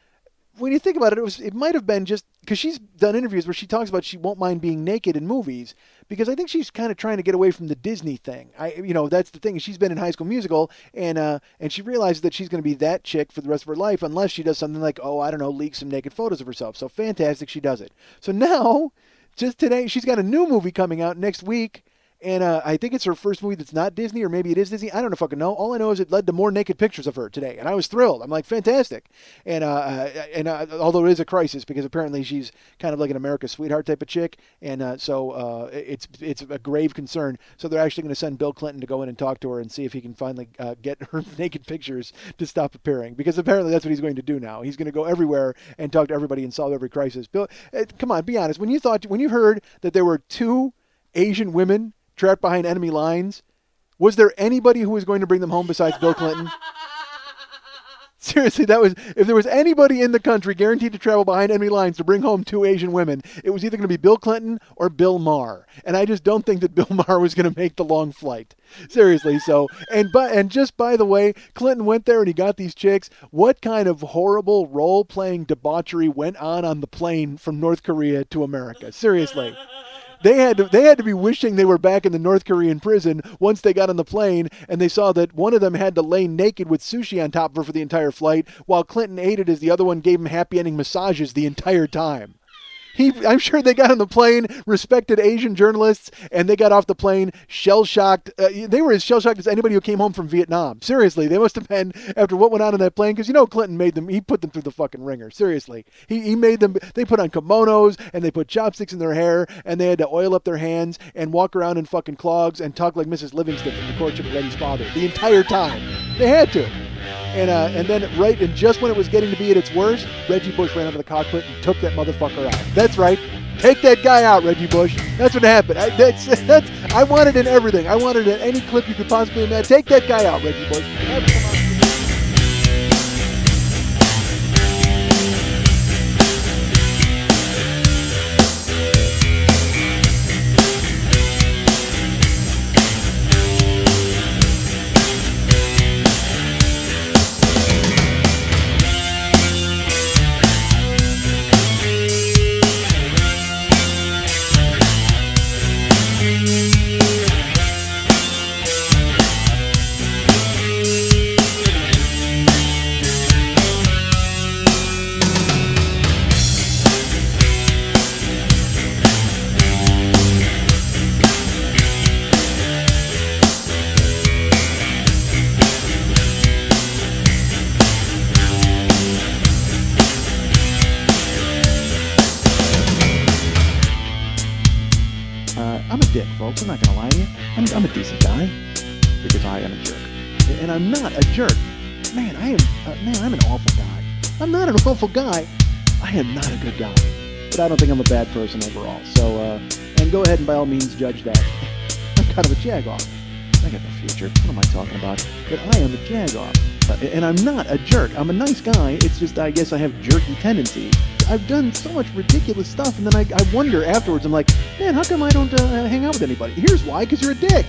when you think about it, it might have been just because she's done interviews where she talks about she won't mind being naked in movies, because I think she's kind of trying to get away from the Disney thing. That's the thing. She's been in High School Musical, and she realizes that she's going to be that chick for the rest of her life unless she does something like, leak some naked photos of herself. So fantastic, she does it. So now, just today, she's got a new movie coming out next week, And I think it's her first movie that's not Disney, or maybe it is Disney. I don't fucking know. All I know is it led to more naked pictures of her today, and I was thrilled. I'm like, fantastic. And although it is a crisis because apparently she's kind of like an America's sweetheart type of chick, and so it's a grave concern. So they're actually going to send Bill Clinton to go in and talk to her and see if he can finally get her naked pictures to stop appearing, because apparently that's what he's going to do now. He's going to go everywhere and talk to everybody and solve every crisis. Bill, come on, be honest. When you heard that there were 2 Asian women trapped behind enemy lines, was there anybody who was going to bring them home besides Bill Clinton? Seriously, if there was anybody in the country guaranteed to travel behind enemy lines to bring home 2 Asian women, it was either going to be Bill Clinton or Bill Maher. And I just don't think that Bill Maher was going to make the long flight. Seriously, so, and just by the way, Clinton went there and he got these chicks. What kind of horrible role-playing debauchery went on the plane from North Korea to America? Seriously. They had to be wishing they were back in the North Korean prison once they got on the plane and they saw that one of them had to lay naked with sushi on top of her for the entire flight, while Clinton ate it as the other one gave him happy ending massages the entire time. I'm sure they got on the plane, respected Asian journalists, and they got off the plane shell-shocked. They were as shell-shocked as anybody who came home from Vietnam. Seriously, they must have been after what went on in that plane, because Clinton made them. He put them through the fucking ringer. Seriously, he made them. They put on kimonos and they put chopsticks in their hair and they had to oil up their hands and walk around in fucking clogs and talk like Mrs. Livingston from The Courtship of Eddie's Father the entire time. They had to. And then just when it was getting to be at its worst, Reggie Bush ran out of the cockpit and took that motherfucker out. That's right. Take that guy out, Reggie Bush. That's what happened. I wanted in everything. I wanted in any clip you could possibly imagine. Take that guy out, Reggie Bush. I'm a dick, folks. I'm not going to lie to you. I'm a decent guy because I am a jerk. And I'm not a jerk. Man, I'm an awful guy. I'm not an awful guy. I am not a good guy. But I don't think I'm a bad person overall. So, and go ahead and by all means judge that. I'm kind of a jagoff. I got no future. What am I talking about? But I am a jagoff. And I'm not a jerk. I'm a nice guy. It's just I guess I have jerky tendencies. I've done so much ridiculous stuff, and then I wonder afterwards, I'm like, man, how come I don't hang out with anybody? Here's why, because you're a dick.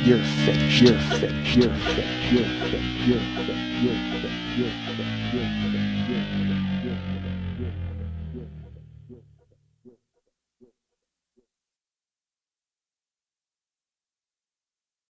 You're finished. You're finished. You're finished. You're finished. You're finished. You're finished. You're finished. You're finished.